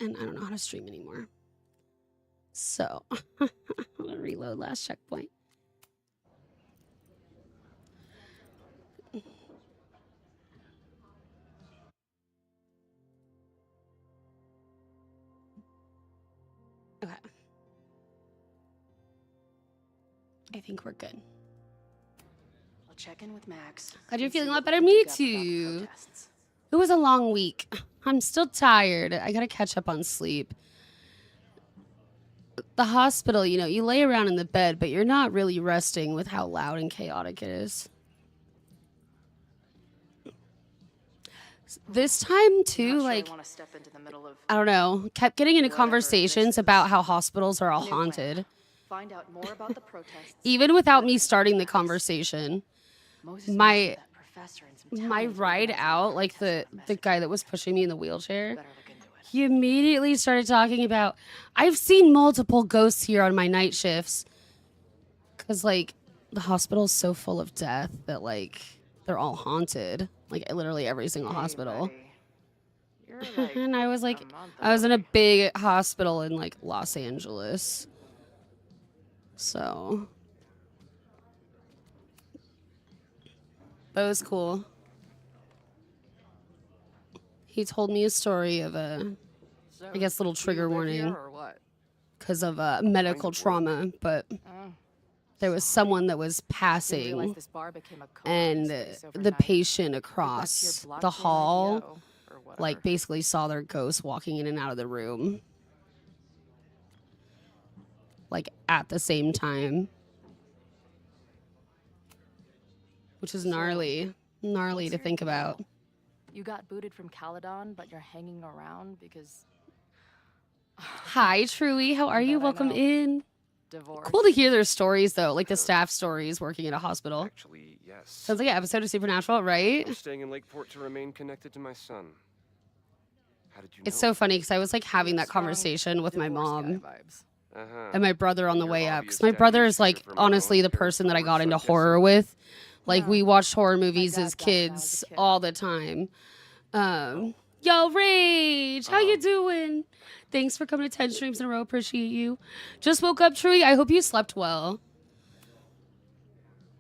And I don't know how to stream anymore. So, I'm gonna reload last checkpoint. Okay. I think we're good. I'll check in with Maxx. Glad you're feeling a lot better. Me too. It was a long week. I'm still tired. I gotta catch up on sleep. The hospital, you know, you lay around in the bed, but you're not really resting with how loud and chaotic it is. This time too, like, I don't know, kept getting into conversations about how hospitals are all haunted. Find out more about the protests. Even without me starting the conversation, my ride out, like the guy that was pushing me in the wheelchair, he immediately started talking about, I've seen multiple ghosts here on my night shifts. Because, like, the hospital's so full of death that, like, they're all haunted. Like, literally every single hospital. Like, and I was like, I was in a big hospital in, like, Los Angeles. So. That was cool. He told me a story of a, I guess, little trigger warning. Because of medical trauma, but there was someone that was passing, and the patient across the hall, like, basically saw their ghost walking in and out of the room, like, at the same time, which is gnarly to think about. You got booted from Caledon, but you're hanging around because... Hi, Truey. How are you? Welcome in. Divorce. Cool to hear their stories, though, like the staff stories working at a hospital. Actually, yes. Sounds like an episode of Supernatural, right? I'm staying in Lakeport to remain connected to my son. How did you know? It's so funny because I was, like, having that conversation with my mom and my brother on the way up. Because my brother is, like, honestly the person that I got into horror with. Like, we watched horror movies as kids all the time. Yo, Rage, how you doing? Thanks for coming to 10 streams in a row. Appreciate you. Just woke up, Truey. I hope you slept well.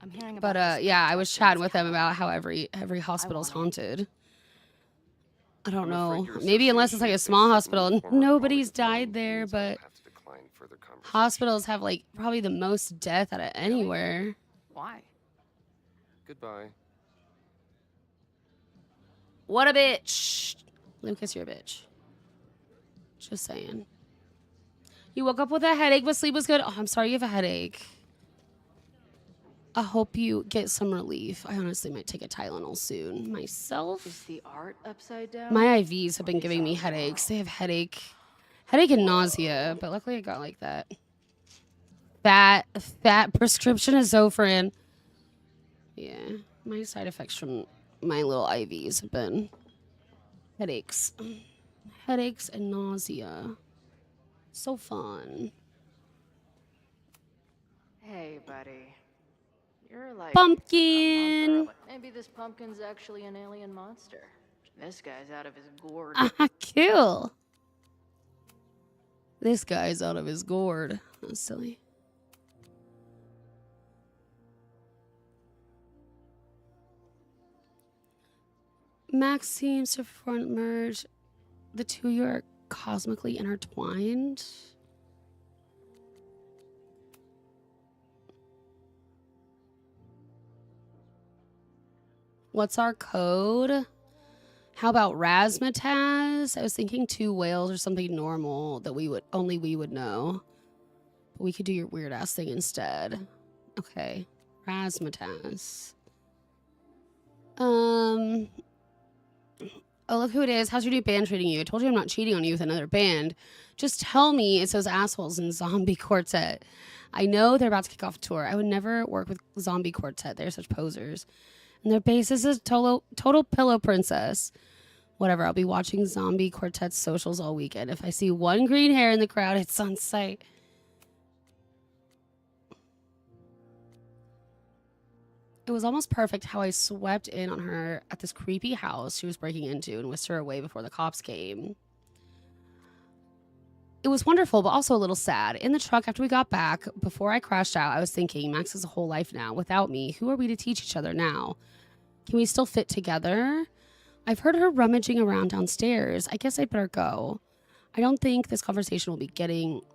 I'm hearing about But yeah, I was chatting with them about how every hospital's haunted. I don't know. Maybe unless it's like a small hospital, nobody's died there, but hospitals have, like, probably the most death out of anywhere. Why? Goodbye. What a bitch. Lucas, you're a bitch. Just saying. You woke up with a headache, but sleep was good. Oh, I'm sorry you have a headache. I hope you get some relief. I honestly might take a Tylenol soon myself. Is the art upside down? My IVs have been giving me headaches. They have headache and nausea, but luckily I got, like, that fat prescription of Zofran. Yeah, my side effects from my little IVs have been headaches and nausea. So fun. Hey, buddy. You're like Pumpkin. a monk girl, but maybe this pumpkin's actually an alien monster. This guy's out of his gourd. Kill. This guy's out of his gourd. That's silly. Maxx seems to merge. The two of you are cosmically intertwined. What's our code? How about razzmatazz? I was thinking 2 whales or something normal that only we would know. But we could do your weird ass thing instead. Okay. Razzmatazz. Oh, look who it is. How's your new band treating you? I told you I'm not cheating on you with another band. Just tell me it's those assholes in Zombie Quartet. I know they're about to kick off a tour. I would never work with Zombie Quartet. They're such posers. And their bassist is total pillow princess. Whatever, I'll be watching Zombie Quartet's socials all weekend. If I see one green hair in the crowd, it's on sight. It was almost perfect how I swept in on her at this creepy house she was breaking into and whisked her away before the cops came. It was wonderful, but also a little sad. In the truck after we got back, before I crashed out, I was thinking, Max has a whole life now. Without me, who are we to teach each other now? Can we still fit together? I've heard her rummaging around downstairs. I guess I'd better go. I don't think this conversation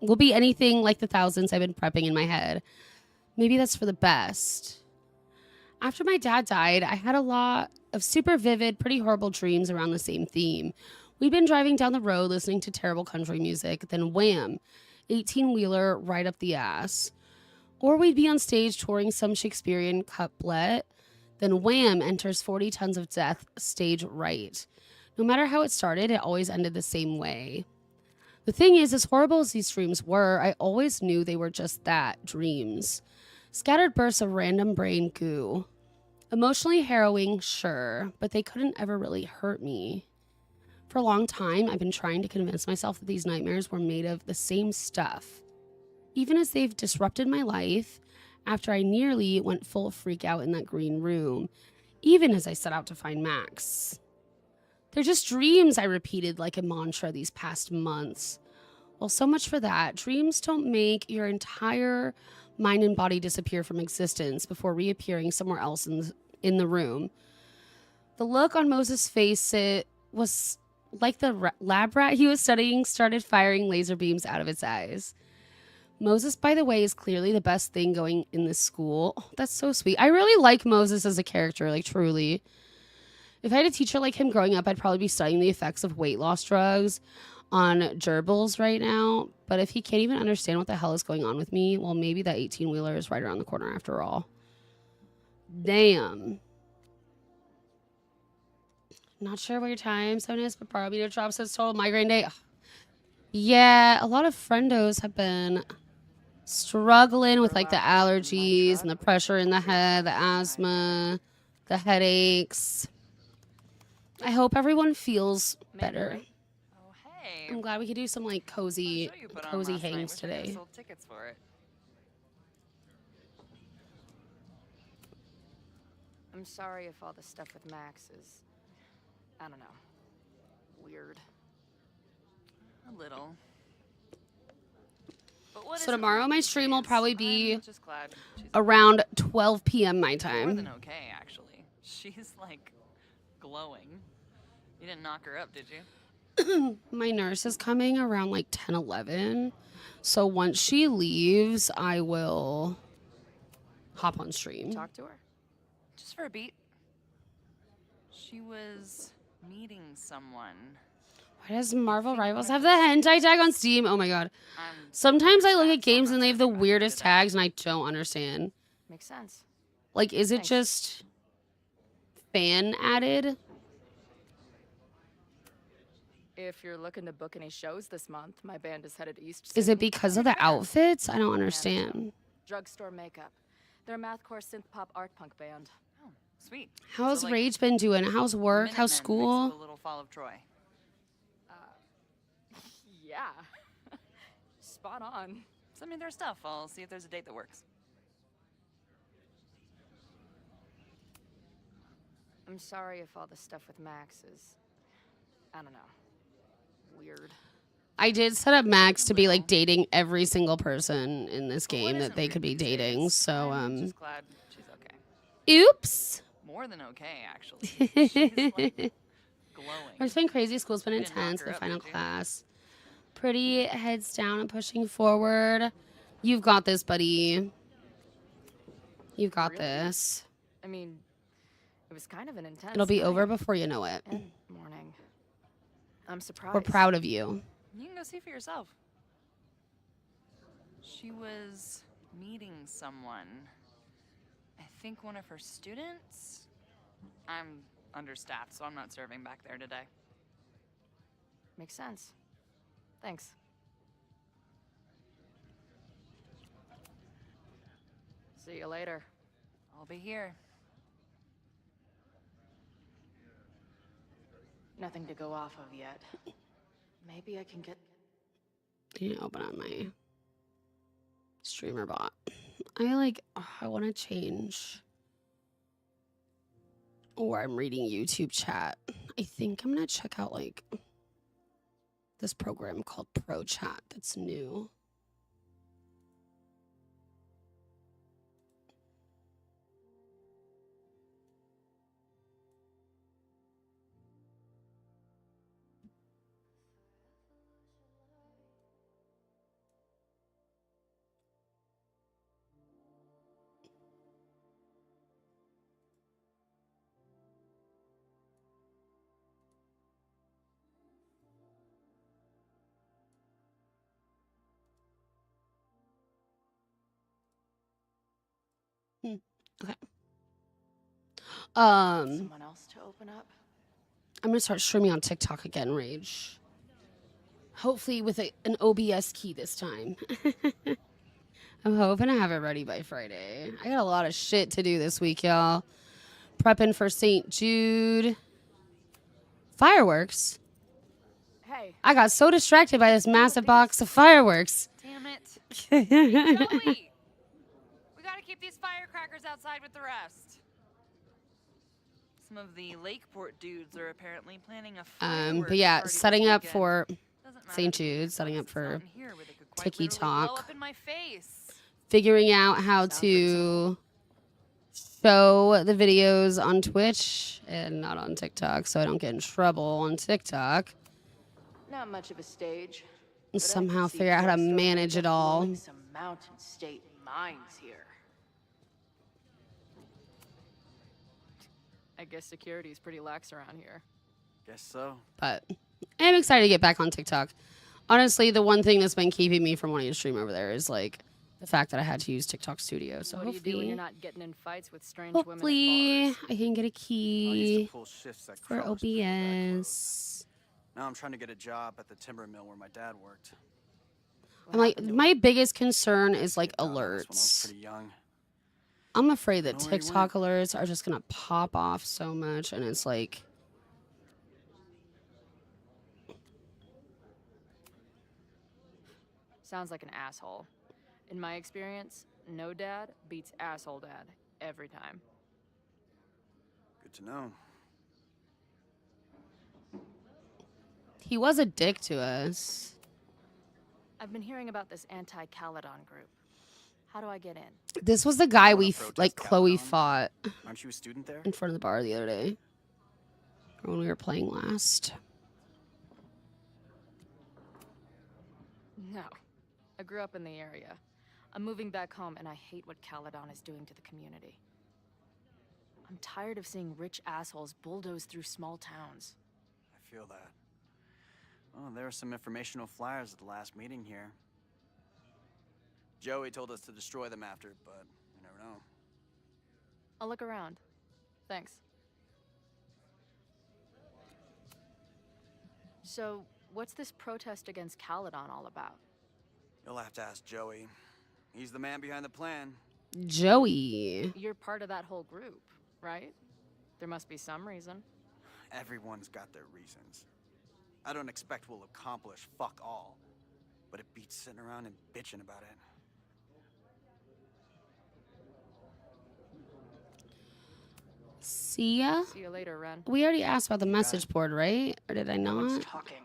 will be anything like the thousands I've been prepping in my head. Maybe that's for the best. After my dad died, I had a lot of super vivid, pretty horrible dreams around the same theme. We'd been driving down the road listening to terrible country music, then wham, 18-wheeler right up the ass. Or we'd be on stage touring some Shakespearean couplet, then wham, enters 40 tons of death stage right. No matter how it started, it always ended the same way. The thing is, as horrible as these dreams were, I always knew they were just that, dreams. Scattered bursts of random brain goo. Emotionally harrowing, sure, but they couldn't ever really hurt me. For a long time, I've been trying to convince myself that these nightmares were made of the same stuff. Even as they've disrupted my life, after I nearly went full freak out in that green room, even as I set out to find Max. They're just dreams, I repeated like a mantra these past months. Well, so much for that. Dreams don't make your entire mind and body disappear from existence before reappearing somewhere else in the room. The look on Moses' face, it was like the lab rat he was studying started firing laser beams out of its eyes. Moses, by the way, is clearly the best thing going in this school. Oh, that's so sweet. I really like Moses as a character, like truly. If I had a teacher like him growing up, I'd probably be studying the effects of weight loss drugs on gerbils right now. But if he can't even understand what the hell is going on with me, well, maybe that 18-wheeler is right around the corner after all. Damn. Not sure what your time zone is, but barometer drop says total migraine day. Ugh. Yeah, a lot of friendos have been struggling with like the allergies and the pressure in the head, the asthma, the headaches. I hope everyone feels better. Oh, hey. I'm glad we could do some like cozy hangs today. Sold tickets for it. I'm sorry if all the stuff with Max is, I don't know, weird. A little. But what So tomorrow my stream will probably be I'm just glad she's around 12 p.m. my more time. than okay, actually. She's like glowing. You didn't knock her up, did you? My nurse is coming around like 10, 11. So once she leaves, I will hop on stream. Talk to her? Just for a beat. She was meeting someone. Why does Marvel Rivals have the hentai tag on Steam? Oh my god. I'm Sometimes I look at games and they have the weirdest tags and I don't understand. Makes sense. Like, is it Thanks. just fan added? If you're looking to book any shows this month, my band is headed east. Is it soon. because of the outfits? I don't understand. Drugstore makeup. They're a mathcore synth pop art punk band. Oh, sweet. How's So, like, Rage been doing? How's work? How's Minutemen school? mixed with a little Fall of Troy. Yeah. Spot on. Send me their stuff. I'll see if there's a date that works. I'm sorry if all the stuff with Max is, I don't know, weird. I did set up Max to be like dating every single person in this But what game that isn't they could be weird these dating. days? So, I'm just glad she's okay. oops. More than okay, actually. She's like glowing. It's been crazy. School's been You didn't knock intense. her The up, final did you? class. Pretty heads down and pushing forward. You've got this, buddy. You've got Really? this. I mean, it was kind of an intense It'll be night over before you know it. and morning. I'm surprised. We're proud of you. You can go see for yourself. She was meeting someone. I think one of her students. I'm understaffed, so I'm not serving back there today. Makes sense. Thanks. See you later. I'll be here. Nothing to go off of yet. Maybe I can get... I need to open up my streamer bot. I want to change where I'm reading YouTube chat. I think I'm going to check out like this program called Pro Chat that's new. Okay. Someone else to open up? I'm gonna start streaming on TikTok again, Rage. Hopefully with an OBS key this time. I'm hoping to have it ready by Friday. I got a lot of shit to do this week, y'all. Prepping for St. Jude. Fireworks. Hey. I got so distracted by this massive box of fireworks. Damn it. Hey, Joey! We gotta keep these firecrackers outside with the rest. Some of the Lakeport dudes are apparently planning a fireworks but yeah, party setting this up weekend. for Doesn't matter St. to me Jude, as setting long up as it's for not in here where they could quite Tiki literally blow Talk. up in my face. Figuring out how to show the videos on Twitch and not on TikTok so I don't get in trouble on TikTok. Not much of a stage. And somehow figure out how to manage it all. Some Mountain State mines here. I guess security is pretty lax around here. Guess so. But I'm excited to get back on TikTok. Honestly, the one thing that's been keeping me from wanting to stream over there is like the fact that I had to use TikTok Studio. So What do you do when hopefully, you're not getting in fights with strange women hopefully at bars? I can get a I used key to pull shifts at for Krauss before that closed. OBS. Now I'm trying to get a job at the timber mill where my dad worked. What I'm like, happened to my biggest concern is like Got all this when I was alerts. pretty young. I'm afraid that Know where he TikTok alerts are just gonna pop off so much, and it's like, Sounds like an asshole. In my experience, no dad beats asshole dad every time. Good to know. he was a dick to us. I've been hearing about this anti-Caledon group. How do I get in? This was the guy Wanna we protest like Chloe Caledon? fought Aren't you a student there? in front of the bar the other day, or when we were playing last. No. I grew up in the area. I'm moving back home, and I hate what Caledon is doing to the community. I'm tired of seeing rich assholes bulldoze through small towns. I feel that. Oh, there were some informational flyers at the last meeting here. Joey told us to destroy them after, but you never know. I'll look around. Thanks. So, what's this protest against Caledon all about? You'll have to ask Joey. He's the man behind the plan. Joey. You're part of that whole group, right? There must be some reason. Everyone's got their reasons. I don't expect we'll accomplish fuck all, but it beats sitting around and bitching about it. See ya. See you later, Ren. We already asked about the message board, right? Or did I No one's not? talking.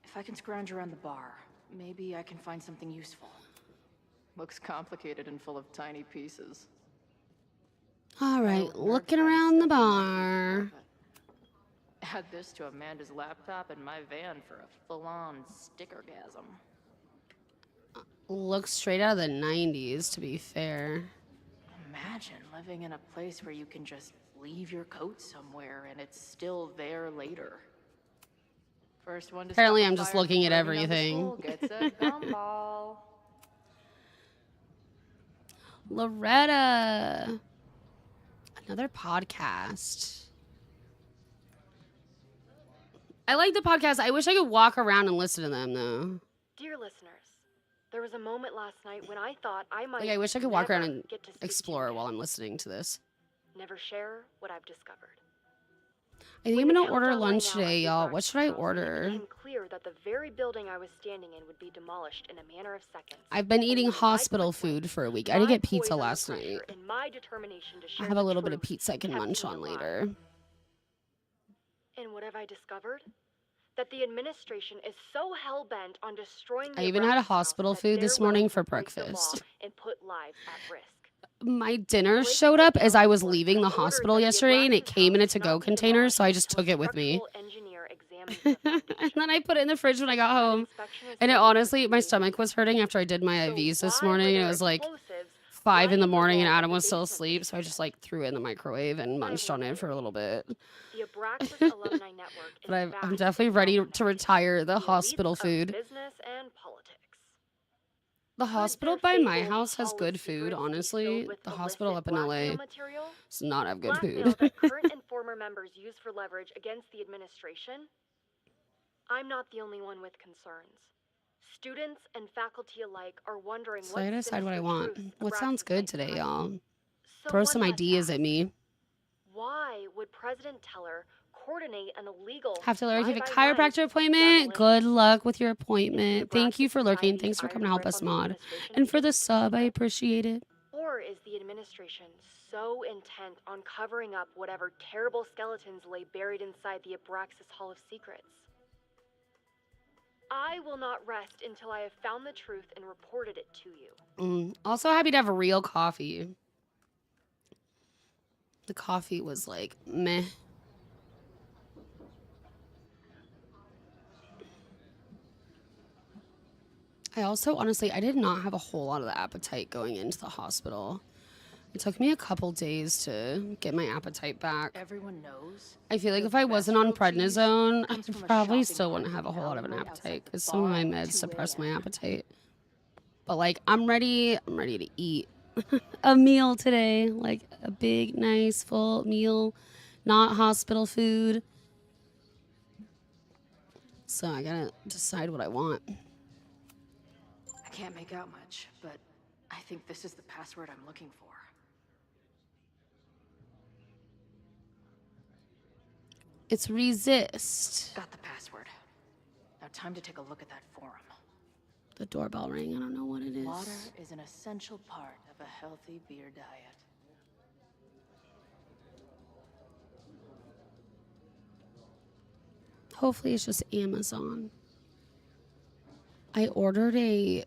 If I can scrounge around the bar, maybe I can find something useful. Looks complicated and full of tiny pieces. All right, Oh, looking nerd around the friends said bar. they might be Add this to Amanda's laptop and my van for a full-on stickergasm. Looks straight out of the 90s, to be fair. Imagine living in a place where you can just leave your coat somewhere and it's still there later. First one to Apparently stop a I'm just fire looking from at burning down the everything. school gets a gumball. Loretta. Another podcast. I like the podcast. I wish I could walk around and listen to them, though. Dear listeners, there was a moment last night when I thought I might Like, I wish I could walk around never and get to speak to explore you while again. I'm listening to this. Never share what I've discovered. I think When I'm the gonna order countdown rang lunch out, today, I y'all. did What should I not. It order? became clear that the very building I was standing in would be demolished in a matter of seconds. I've been eating Only my hospital quick wit, food for a week. I did my get poise pizza under last pressure, night. and my determination to I share have a the little bit of truth pizza I can kept munch me on alive. later. And what have I discovered? that the administration is so hell-bent on destroying the I even had a Abraxas House hospital that food they're this morning willing for to break the law breakfast. and put lives at risk. My dinner Blake showed County up as I was Council leaving the has ordered hospital that the yesterday, and it Abraxas came in a House to-go not be container, so I demolished just until took it with me. structural engineer examines the foundation. And then I put it in the fridge when I got An home. inspection is And it scheduled for honestly, my 2 days stomach was hurting after I did my So IVs this why were morning, and it there was like explosives 5 in the lining the morning, and walls of Adam the was still basement asleep, of so I just the like threw it in the microwave and munched on it for a little bit. The Abraxas Alumni Network is But I'm vast definitely and ready to well-connected. retire the The hospital elites of food. business and politics. The Could hospital their by my fabled house has Hall of good food, Secrets be honestly. filled with The hospital illicit up in LA blackmail material? does not have good Blackmail food. that current and former members use for leverage against the administration? I'm not the only one with concerns. Students and faculty alike are wondering So what I gotta decide what I sinister want. truths What sounds Abraxas good might today, hide. y'all? So Throw one some must ideas at ask, me. why would President Teller coordinate an illegal Have to learn. You have a fly-by-night chiropractor appointment. Good demolition? luck with your Is the appointment. Thank you Abraxas for lurking. Society's Thanks for coming to iron help grip us on the mod. administration And for the keeping sub, I secret? appreciate it. Or is the administration so intent on covering up whatever terrible skeletons lay buried inside the Abraxas Hall of Secrets? I will not rest until I have found the truth and reported it to you. Also happy to have a real coffee. The coffee was like meh. I also honestly I did not have a whole lot of the appetite going into the hospital. It took me a couple days to get my appetite back. Everyone knows. I feel like the if I best wasn't on grilled cheese prednisone, comes I from a probably shopping still cart wouldn't have a in whole lot of an alleyway appetite outside the because some of my bar at meds 2 suppress my a.m. appetite. But like I'm ready to eat a meal today, like a big, nice, full meal, not hospital food. So I gotta decide what I want. I can't make out much, but I think this is the password I'm looking for. It's resist. Got the password. Now time to take a look at that forum. The doorbell rang. I don't know what it is. Water is an essential part of a healthy beer diet. Hopefully it's just Amazon. I ordered a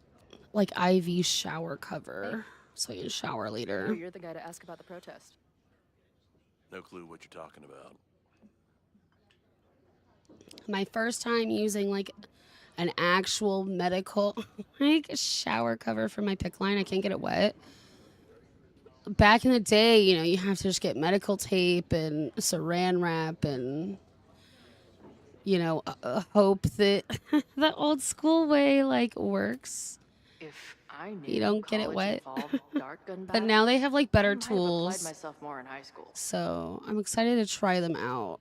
like IV shower cover so I can shower Oh, later. you're the guy to ask about the protest. No clue what you're talking about. My first time using like an actual medical like shower cover for my PICC line. I can't get it wet. Back in the day, you know, you have to just get medical tape and saran wrap and you know, hope that the old school way like works. If I knew You don't get it college wet. involved dart gun But now they have like better I might have applied tools. myself more in high school. So I'm excited to try them out.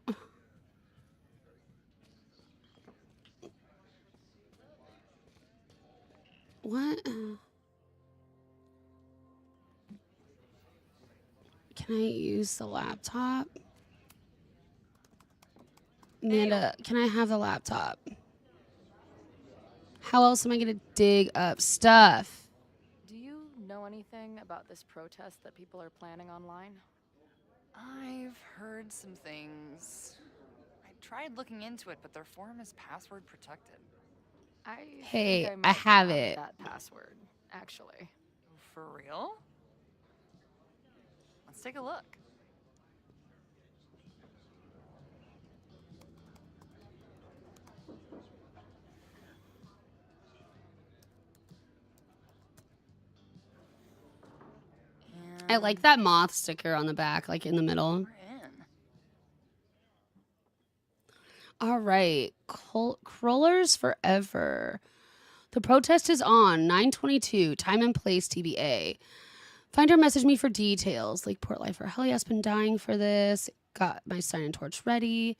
What? Can I use the laptop? Amanda, can I have the laptop? How else am I going to dig up stuff? Do you know anything about this protest that people are planning online? I've heard some things. I tried looking into it, but their forum is password protected. Hey, think I might have it. That password, actually. For real? Let's take a look. I like that moth sticker on the back, like in the middle. We're in. All right, Crawlers Forever. The protest is on 9/22. Time and place TBA. Find or message me for details. Lakeport Lifer. Hell yes, been dying for this. Got my sign and torch ready.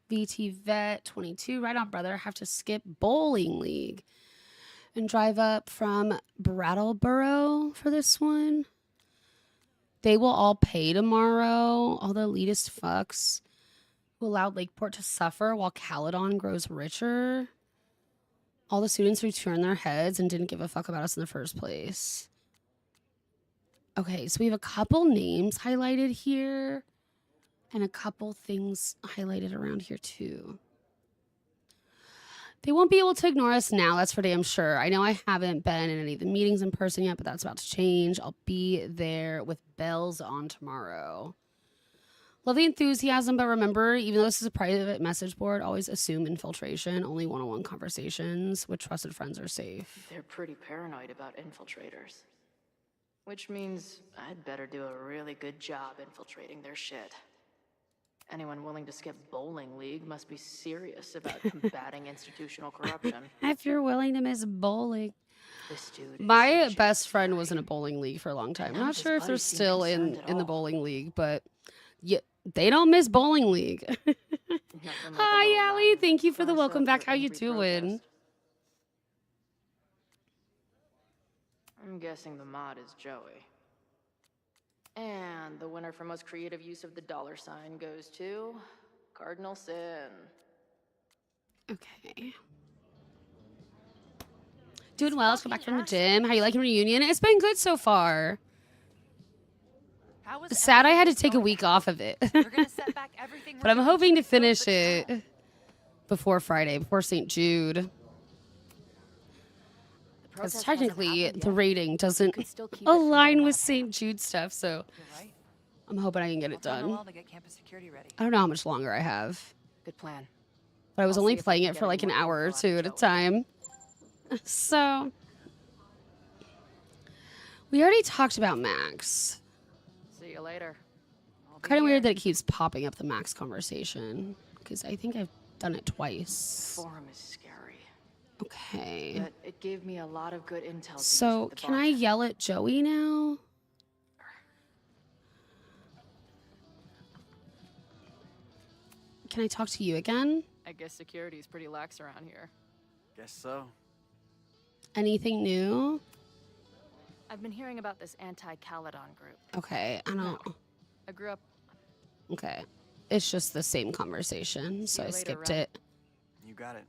VT Vet 22. Right on, brother. Have to skip bowling league and drive up from Brattleboro for this one. They will all pay tomorrow. All the elitist fucks who allowed Lakeport to suffer while Caledon grows richer. All the students who turned their heads and didn't give a fuck about us in the first place. Okay, so we have a couple names highlighted here and a couple things highlighted around here too. They won't be able to ignore us now, that's for damn sure. I know I haven't been in any of the meetings in person yet, but that's about to change. I'll be there with bells on tomorrow. Love the enthusiasm, but remember, even though this is a private message board, always assume infiltration. Only one-on-one conversations with trusted friends are safe. They're pretty paranoid about infiltrators. Which means I'd better do a really good job infiltrating their shit. Anyone willing to skip bowling league must be serious about combating institutional corruption. If you're willing to miss bowling. This dude My best friend was in a bowling league for a long time. I'm not sure if they're buddies seem still concerned in at the all. bowling league, but yeah, they don't miss bowling league. Nothing like a little Hi, Allie. line Thank you for the cross welcome up back. for How you angry doing? protest. I'm guessing the mod is Joey. And the winner for most creative use of the $sign goes to Cardinal Sin. Okay. Doing well. Let's go back from the gym. How you liking reunion? It's been good so far. How was Sad I had to everything take a going? week off of it. We're gonna set back everything. But I'm we're hoping to doing build finish the town. it before Friday, before St. Jude. The Because protest hasn't technically, happened the yet. rating doesn't Could still keep it from align getting with out of St. Jude stuff, so You're right. I'm hoping I can get I'll it tell done. Noelle to get campus security ready. I don't know how much longer I have, Good plan. but I was I'll only see if I playing can it get for any like an more hour or info out two of at a Joey. time. So, we already talked about Maxx. See you later. I'll be Kind of here. weird that it keeps popping up the Maxx conversation, because I think I've done it twice. Forum is scary, Okay. but it gave me a lot of good intel. to use So, with the can I bartender. yell at Joey now? Can I talk to you again? I guess security is pretty lax around here. Guess so. Anything new? I've been hearing about this anti-Caledon group. Okay, I don't. I grew up. Okay. It's just the same conversation, so you I later, skipped Ren. it. You got it.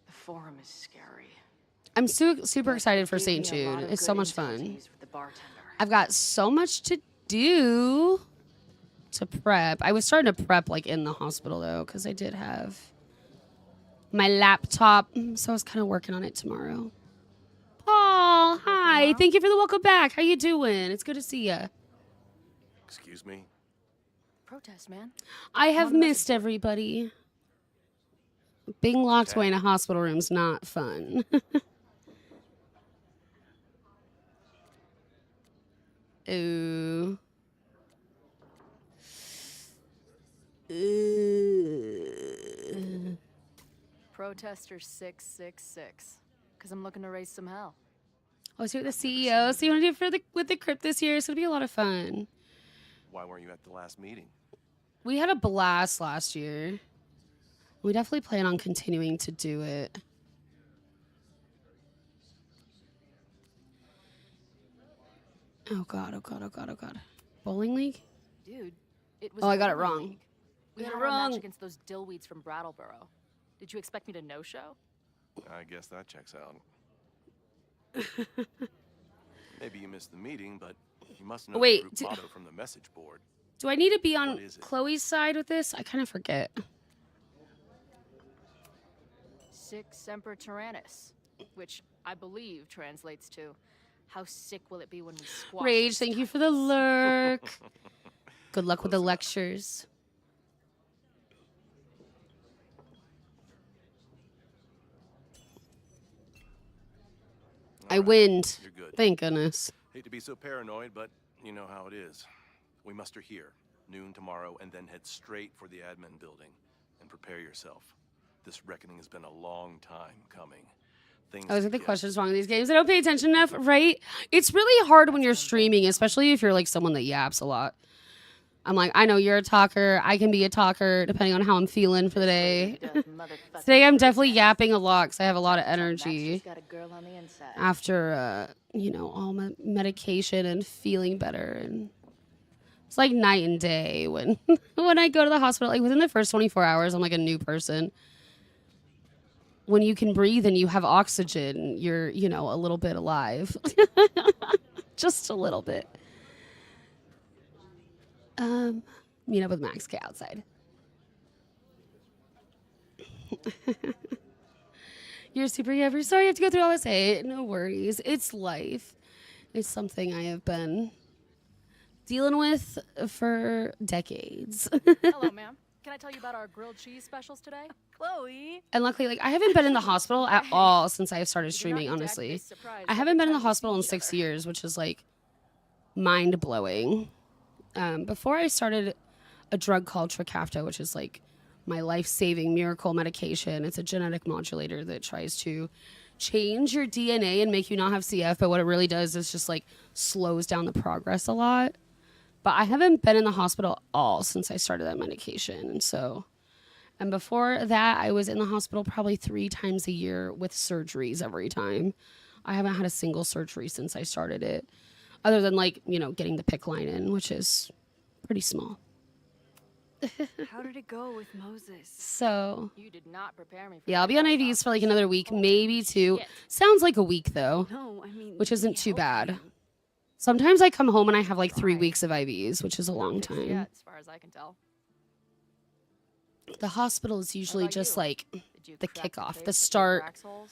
The forum is scary. I'm super but excited it for gave St. me a lot Jude. of It's good so much intel to fun. use with the bartender. I've got so much to do to prep. I was starting to prep like in the hospital though, because I did have my laptop, so I was kind of working on it tomorrow. Paul, hi. Thank you for the welcome back. How you doing? It's good to see you. Excuse me? Protest, man. I have on the message missed everybody. Being locked away in a hospital room's not fun. Ooh. Protester 666. Because I'm looking to raise some hell. Oh, so you're the CEO. So you want to do it for with the crypt this year? So it'll be a lot of fun. Why weren't you at the last meeting? We had a blast last year. We definitely plan on continuing to do it. Oh god, oh god, oh god, oh god. Bowling league? Dude, it was. Oh, I got it Bowling wrong. League. We Got had it our wrong. match against those dillweeds from Brattleboro. Did you expect me to no-show? I guess that checks out. Maybe you missed the meeting, but you must know Wait, the group motto from the message board. Do I need to be on What is it? Chloe's side with this? I kind of forget. Sic Semper Tyrannis, which I believe translates to, how sick will it be when we squash Rage, these thank you for the lurk. Good luck with the Close enough. lectures. I All right, winned. You're good. Thank goodness. Hate to be so paranoid, but you know how it is. We muster here, noon tomorrow, and then head straight for the admin building. And prepare yourself. This reckoning has been a long time coming. Things I always get the suggest- questions wrong in these games. I don't pay attention enough, right? It's really hard when you're streaming, especially if you're like someone that yaps a lot. I'm like, I know you're a talker. I can be a talker depending on how I'm feeling for the day. Today I'm definitely yapping a lot because I have a lot of energy Got a girl on the inside. after, you know, all my medication and feeling better. And it's like night and day when when I go to the hospital. Like within the first 24 hours, I'm like a new person. When you can breathe and you have oxygen, you're, you know, a little bit alive. Just a little bit. Meet up with Max K outside. You're super ever sorry you have to go through all this. Hey, no worries. It's life. It's something I have been dealing with for decades. Hello, ma'am. Can I tell you about our grilled cheese specials today? Chloe. And luckily, like, I haven't been in the hospital at all since I've started streaming, honestly. I haven't been in the hospital in 6 years, which is, like, mind-blowing. Before I started a drug called Trikafta, which is, like, my life-saving miracle medication. It's a genetic modulator that tries to change your DNA and make you not have CF, but what it really does is just, like, slows down the progress a lot. But I haven't been in the hospital at all since I started that medication. And before that, I was in the hospital probably 3 times a year with surgeries every time. I haven't had a single surgery since I started it, other than, like, you know, getting the PICC line in, which is pretty small. How did it go with Moses? So, You did not prepare me for yeah, I'll be on IVs for like another week, maybe 2. Sounds like a week though, No, I mean, which isn't too help bad. you. Sometimes I come home and I have like 3 weeks of IVs, which is a long Not fixed time. yet, as far as I can tell. The hospital is usually about just you? like Did you the crack kickoff, tape the with your start. wax holes?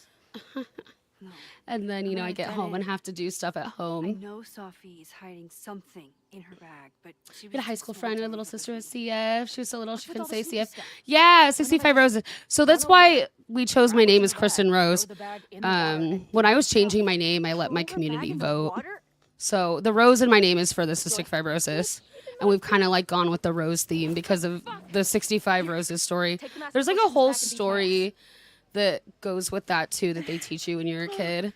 No. And then, you know, I'm I get gonna home get and it. have to do stuff at I home. know Sophie is hiding something in her bag, but she I had a was high too school small friend, to her leave little it sister with was me. CF. She was so little What's she with couldn't all say the sneaky CF. stuff? Yeah, 65 roses. So that's over why there. we chose my Grab name what's as in the bag, Kristyn Rose. throw the bag in the water, and When I was get it out. changing my name, I let my Throw her community bag in the vote. water? So the rose in my name is for the cystic fibrosis. And we've kind of like gone with the rose theme because of the 65 roses story. Take the master There's like a potions whole back and beat story that goes with that too that they teach you when you're a kid.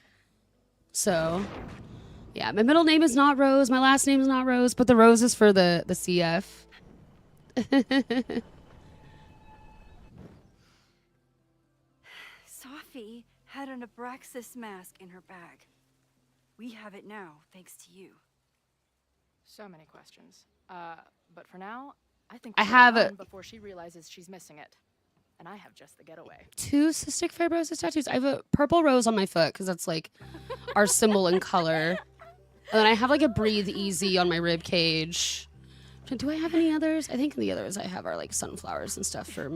So yeah, my middle name is not Rose. My last name is not Rose, but the rose is for the CF. Sophie had an Abraxas mask in her bag. We have it now, thanks to you. So many questions. But for now, I think I we'll have get a- on before she realizes she's missing it. And I have just the getaway. 2 cystic fibrosis tattoos. I have a purple rose on my foot because that's like our symbol in color. And then I have like a breathe easy on my rib cage. Do I have any others? I think the others I have are like sunflowers and stuff for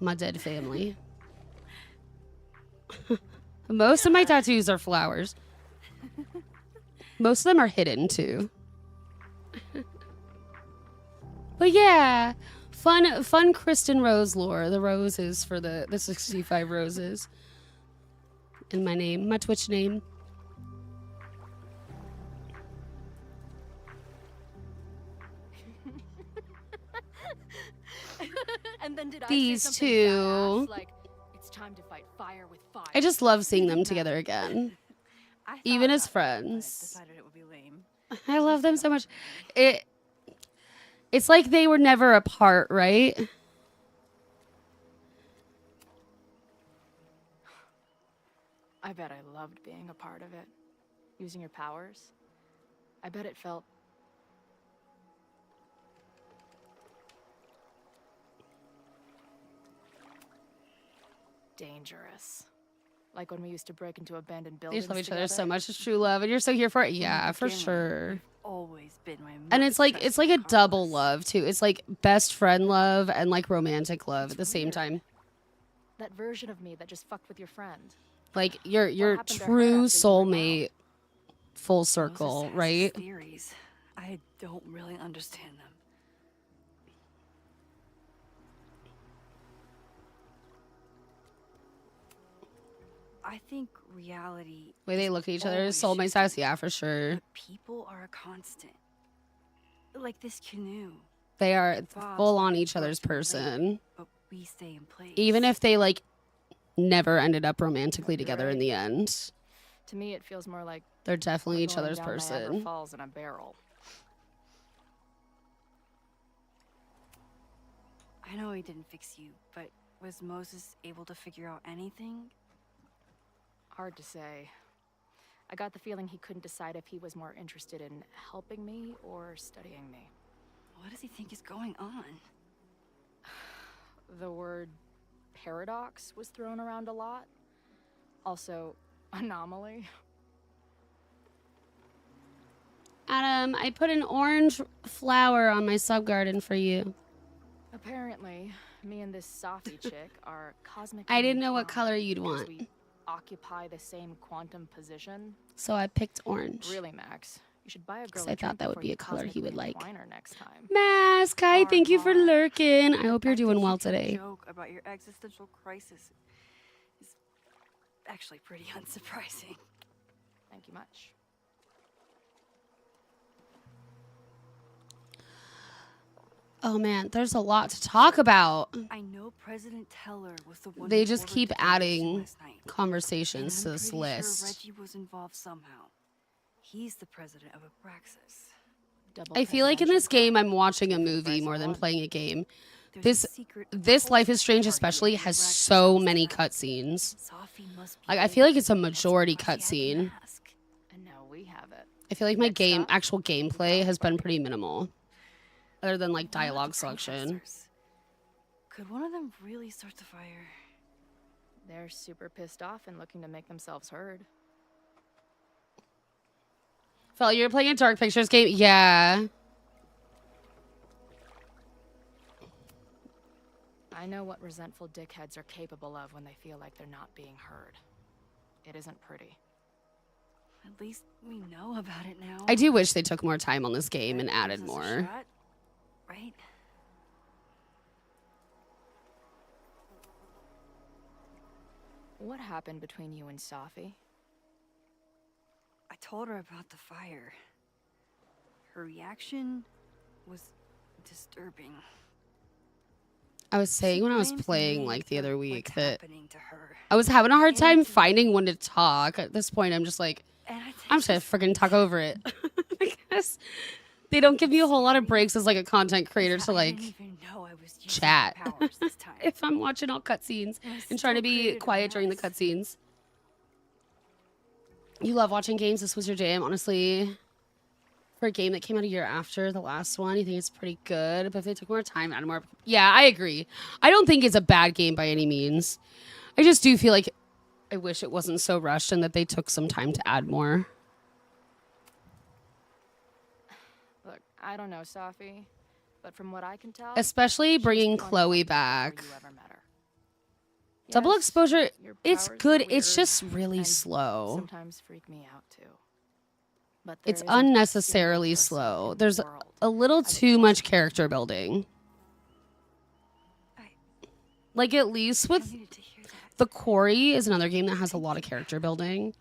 my dead family. Most of my tattoos are flowers. Most of them are hidden too. But yeah, fun Kristyn Rose lore. The rose is for the 65 roses. In my name, my Twitch name. And then did These I say something two. badass, like, it's time to fight fire with fire? I just love seeing them together again. I Even thought as about it, but friends. decided it would be lame. I love them so much. It's like they were never apart, right? I bet I loved being a part of it. Using your powers. I bet it felt dangerous. Like when we used to break into abandoned They buildings just love each other so together. much. It's true love, and you're so here for it. Yeah, for beginning, sure. Always been my And most it's like a trusted double Carlos. love too. It's like best friend love and like romantic love at the same time. That version of me that just fucked with your friend. Like your happened to her true after you went soulmate, full Moses circle, has his right? Theories. I don't really understand them. I think reality. Way they is look at each other as always soulmate status. shifting, Yeah, for sure. but people are a constant. Like this canoe. They are Bob's full like on a each other's float to the lake, person. but we stay in place. Even if they like never ended up romantically together in the end. To me, it feels more like They're definitely we're each going other's down Niagara person. Falls in a barrel. I know he didn't fix you, but was Moses able to figure out anything? Hard to say. I got the feeling he couldn't decide if he was more interested in helping me or studying me. What does he think is going on? The word paradox was thrown around a lot. Also, anomaly. Adam, I put an orange flower on my sub garden for you. Apparently, me and this Sophie chick are cosmic. I didn't know what color you'd because want. We occupy the same quantum position. So I picked orange. Really, Max, you should buy a girl. 'Cause I thought that would be a color he would like. Her next time. Mask, hi, thank you for lurking. I hope you're doing well today. Joke about your existential crisis is actually pretty unsurprising. Thank you much. Oh man, there's a lot to talk about. I know President Teller was the one. They who just ordered keep the demolition adding last night. conversations to And I'm this pretty list. Sure Reggie was involved somehow. He's the president of Abraxas. I feel like in this game I'm watching a movie more than playing a game. This Life is Strange especially has so many cutscenes. Like I feel like it's a majority cutscene. And now we have it. I feel like my actual gameplay has been pretty minimal. Other than like dialogue selection. Could one of them really start the fire? They're super pissed off and looking to make themselves heard. Felt you're playing a Dark Pictures game? Yeah. I know what resentful dickheads are capable of when they feel like they're not being heard. It isn't pretty. At least we know about it now. I do wish they took more time on this game and added Gives us a more. shot, right? What happened between you and Safi? I told her about the fire. Her reaction was disturbing. I was saying when I was blames playing me like the for other week what's that happening to her. I was having a hard time And- finding when to talk. At this point, I'm just like, And I think I'm just gonna freaking talk over it. Because they don't give me a whole lot of breaks as like a content creator to I like didn't even know I was using chat. my powers this time. If I'm watching all cutscenes And I and trying to still be created a quiet during the mess. cutscenes. You love watching games. This was your jam, honestly. For a game that came out a year after the last one, you think it's pretty good. But if they took more time, added more. Yeah, I agree. I don't think it's a bad game by any means. I just do feel like I wish it wasn't so rushed and that they took some time to add more. Look, I don't know Safi, but from what I can tell, Especially bringing she's one Chloe of the back. before you ever met her. Double Yes, exposure, your it's powers are good. It's weird just really and slow. Sometimes freak me out too. But It's there isn't a single unnecessarily person slow. in the There's world a little I would too trust much to character building. Like at least with I needed to hear that. The Quarry is another game that has a lot of character building.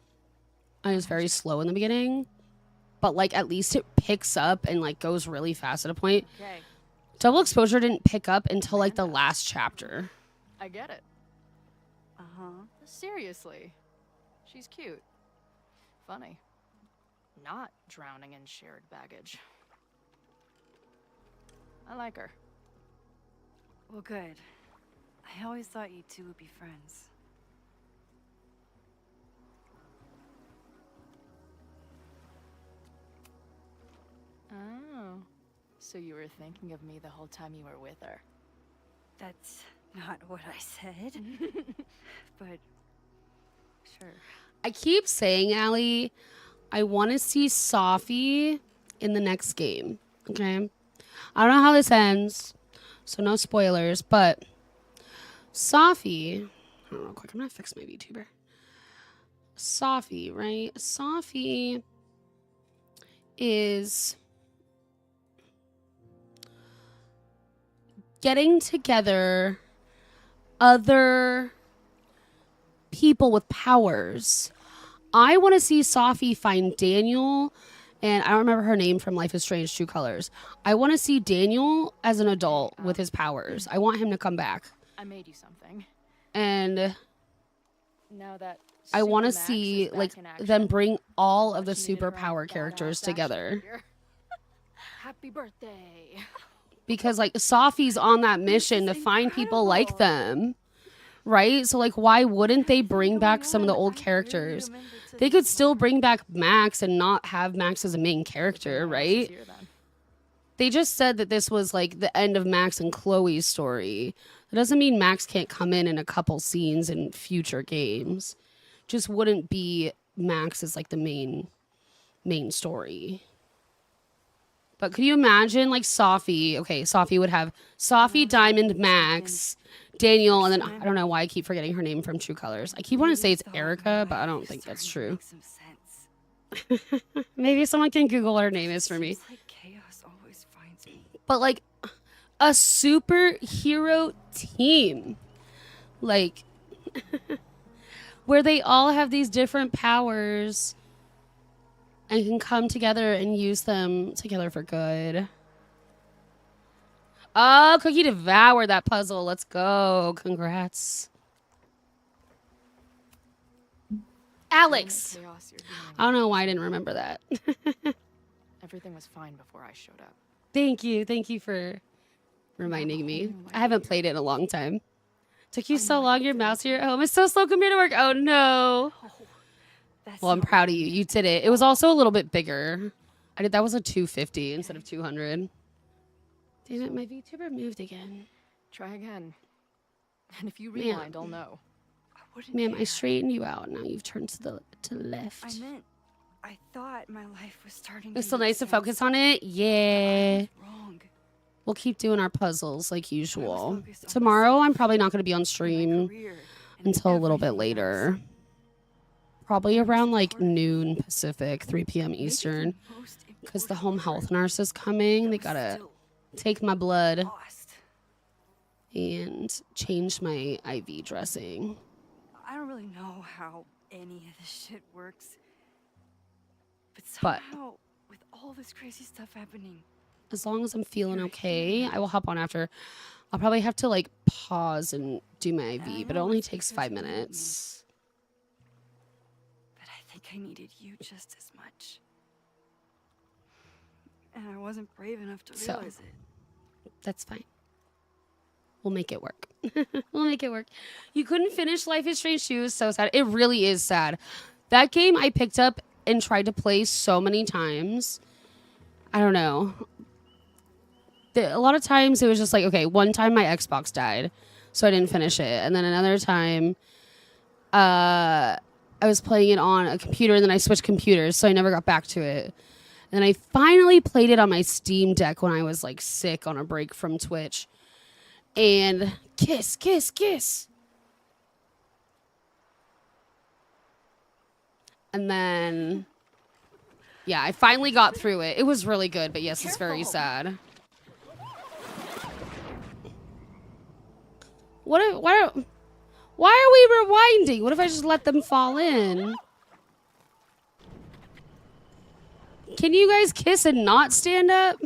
And it's very slow in the beginning. But like at least it picks up and like goes really fast at a point. Okay, Double Exposure didn't pick up until like the last chapter. I get it. Uh-huh. Seriously. She's cute. Funny. Not drowning in shared baggage. I like her. Well, good. I always thought you two would be friends. Oh. So you were thinking of me the whole time you were with her. That's not what I said. But sure. I keep saying, Allie, I want to see Safi in the next game. Okay? I don't know how this ends, so no spoilers, but Safi, hold on real quick, I'm gonna fix my VTuber. Safi, right? Safi is getting together other people with powers. I want to see Safi find Daniel, and I don't remember her name from Life is Strange True Colors. I want to see Daniel as an adult with his powers. I want him to come back. I made you something. And Now that I want to Supermax see is back like in action, them bring all of the watching you get around superpower badass characters action together. figure. Happy birthday. Because like Safi's on that mission to find people like them. Right? So like why wouldn't they bring back some of the old characters? They could still bring back Max and not have Max as a main character, right? They just said that this was like the end of Max and Chloe's story. That doesn't mean Max can't come in a couple scenes in future games. Just wouldn't be Max as like the main story. But could you imagine like Sophie? Okay, Sophie would have Sophie, Diamond, Max, Daniel, and then I don't know why I keep forgetting her name from True Colors. I keep wanting to say it's Erica, but I don't think that's true. Maybe someone can Google what her name is for me. But like a superhero team, like where they all have these different powers and can come together and use them together for good. Oh, Cookie devoured that puzzle. Let's go. Congrats. Alex. I don't know why I didn't remember that. Everything was fine before I showed up. Thank you. Thank you for reminding me. I haven't played it in a long time. Took you so long. Your mouse here at home is so slow. Come here to work. Oh, no. Well, I'm proud of you. You did it. It was also a little bit bigger. That was a 250 instead of 200. Damn it, my VTuber moved again. Try again. And if you rewind, I'll know. Ma'am, I straightened you out. Now you've turned to the left. I thought my life was starting. It's still nice to focus on it. Yeah. We'll keep doing our puzzles like usual. Tomorrow, I'm probably not going to be on stream until a little bit later. Probably around like noon Pacific, 3 p.m. Eastern. Because the home health nurse is coming. They got to take my blood and change my IV dressing. I don't really know how any of this shit works. But somehow, with all this crazy stuff happening, as long as I'm feeling okay, I will hop on after. I'll probably have to like pause and do my IV, but it only takes 5 minutes. But I think I needed you just as much. And I wasn't brave enough to realize it. That's fine. We'll make it work. We'll make it work. You couldn't finish Life is Strange 2. So sad. It really is sad. That game I picked up and tried to play so many times. I don't know. A lot of times it was just like, okay, one time my Xbox died, so I didn't finish it. And then another time I was playing it on a computer, and then I switched computers, so I never got back to it. And then I finally played it on my Steam Deck when I was like sick on a break from Twitch. And kiss, kiss, kiss. And then, yeah, I finally got through it. It was really good, but yes, it's very sad. Why are we rewinding? What if I just let them fall in? Can you guys kiss and not stand up?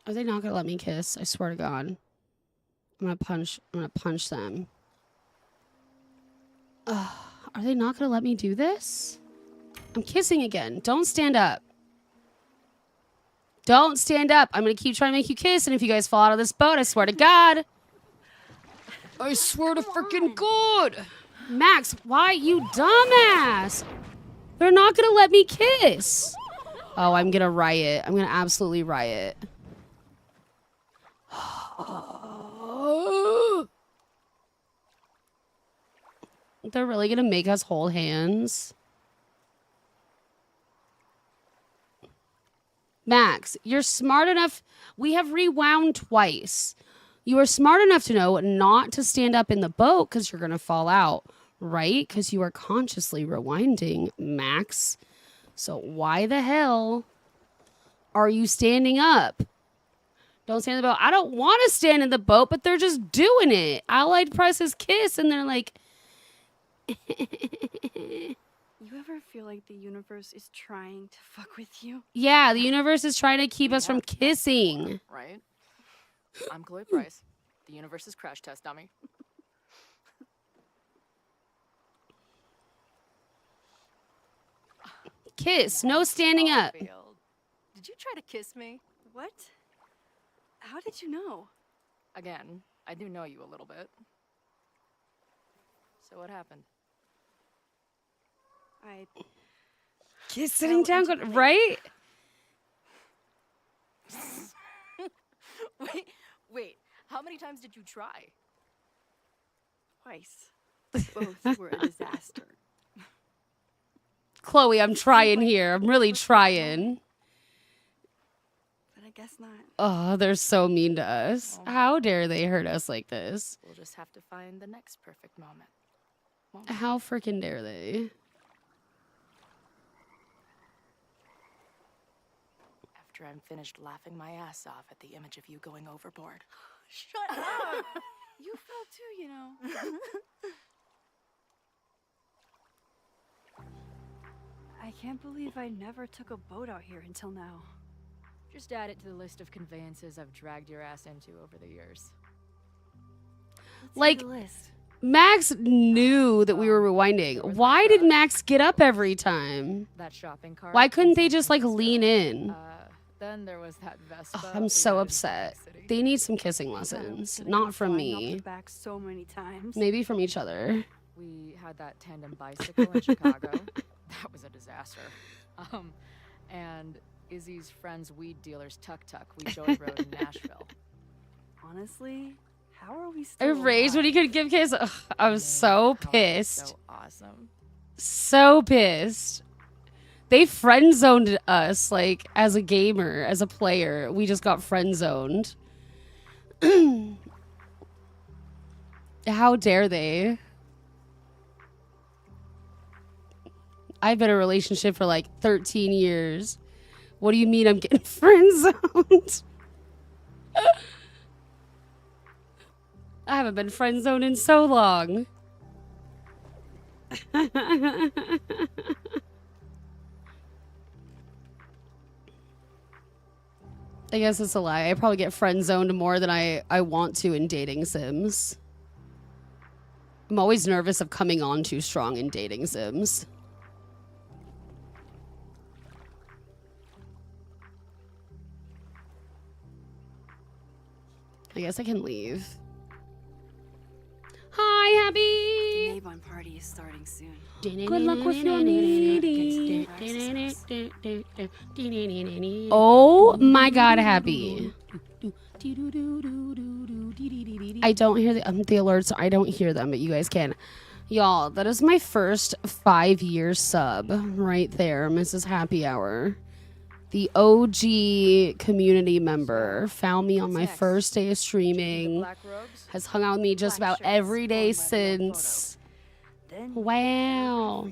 Are they not gonna let me kiss? I swear to God. I'm gonna punch them. Are they not gonna let me do this? I'm kissing again. Don't stand up. Don't stand up. I'm gonna keep trying to make you kiss, and if you guys fall out of this boat, I swear to God. I swear to freaking God. Max, why, you dumbass? They're not gonna let me kiss. Oh, I'm gonna riot. I'm gonna absolutely riot. They're really gonna make us hold hands? Max, you're smart enough. We have rewound twice. You are smart enough to know not to stand up in the boat because you're gonna fall out, right? Because you are consciously rewinding, Max. So why the hell are you standing up? Don't stand in the boat. I don't want to stand in the boat, but they're just doing it. Allied presses kiss, and they're like... You ever feel like the universe is trying to fuck with you? Yeah, the universe is trying to keep us from kissing. Right? I'm Chloe Price. The universe's crash test dummy. Kiss, no standing up. Did you try to kiss me? What? How did you know? Again, I do know you a little bit. So what happened? I Kiss sitting down, right? Wait. How many times did you try? Twice. Both were a disaster. Chloe, I'm trying here. I'm really trying. But I guess not. Oh, they're so mean to us. How dare they hurt us like this? We'll just have to find the next perfect moment. How freaking dare they? After I'm finished laughing my ass off at the image of you going overboard. Shut up! You fell too, you know. I can't believe I never took a boat out here until now. Just add it to the list of conveyances I've dragged your ass into over the years. Like, Max knew that we were rewinding. Why did Max get up every time? That shopping cart. Why couldn't they just, like, lean in? Then there was that Vespa. Oh, I'm so upset. They need some kissing lessons. Not from me. Back so many times. Maybe from each other. We had that tandem bicycle in Chicago. That was a disaster. And Izzy's friend's weed dealer's tuk-tuk we joyrode in Nashville. Honestly, how are we I still raged when he could give kiss. Ugh, I was so pissed. So awesome. So pissed. They friend zoned us, like, as a gamer, as a player. We just got friend zoned. How dare they? I've been in a relationship for like 13 years. What do you mean I'm getting friend zoned? I haven't been friend zoned in so long. I guess it's a lie. I probably get friend zoned more than I want to in dating sims. I'm always nervous of coming on too strong in dating sims. I guess I can leave. Hi, Abby. The Avon party is starting soon. Good luck with your meeting. Oh my God, Happy. I don't hear the alerts. I don't hear them, but you guys can. Y'all, that is my first 5-year sub right there, Mrs. Happy Hour. The OG community member found me on my first day of streaming. Has hung out with me just about every day since. Wow.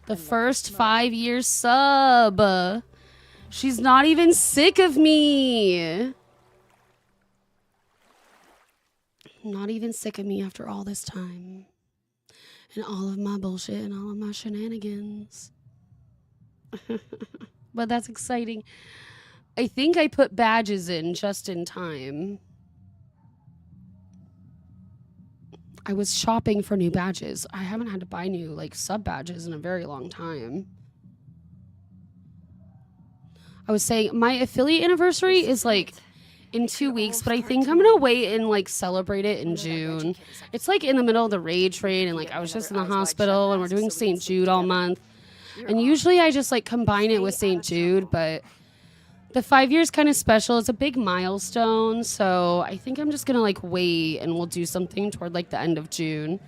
The first 5-year sub. She's not even sick of me. Not even sick of me after all this time. And all of my bullshit and all of my shenanigans. But that's exciting. I think I put badges in just in time. I was shopping for new badges. I haven't had to buy new like sub badges in a very long time. I was saying my affiliate anniversary is like in 2 weeks, but I think I'm gonna wait and like celebrate it in June. It's like in the middle of the raid train, and like I was just in the hospital, and we're doing St. Jude all month. And usually I just like combine it with St. Jude, but the 5 years kind of special. It's a big milestone, so I think I'm just gonna like wait, and we'll do something toward like the end of June.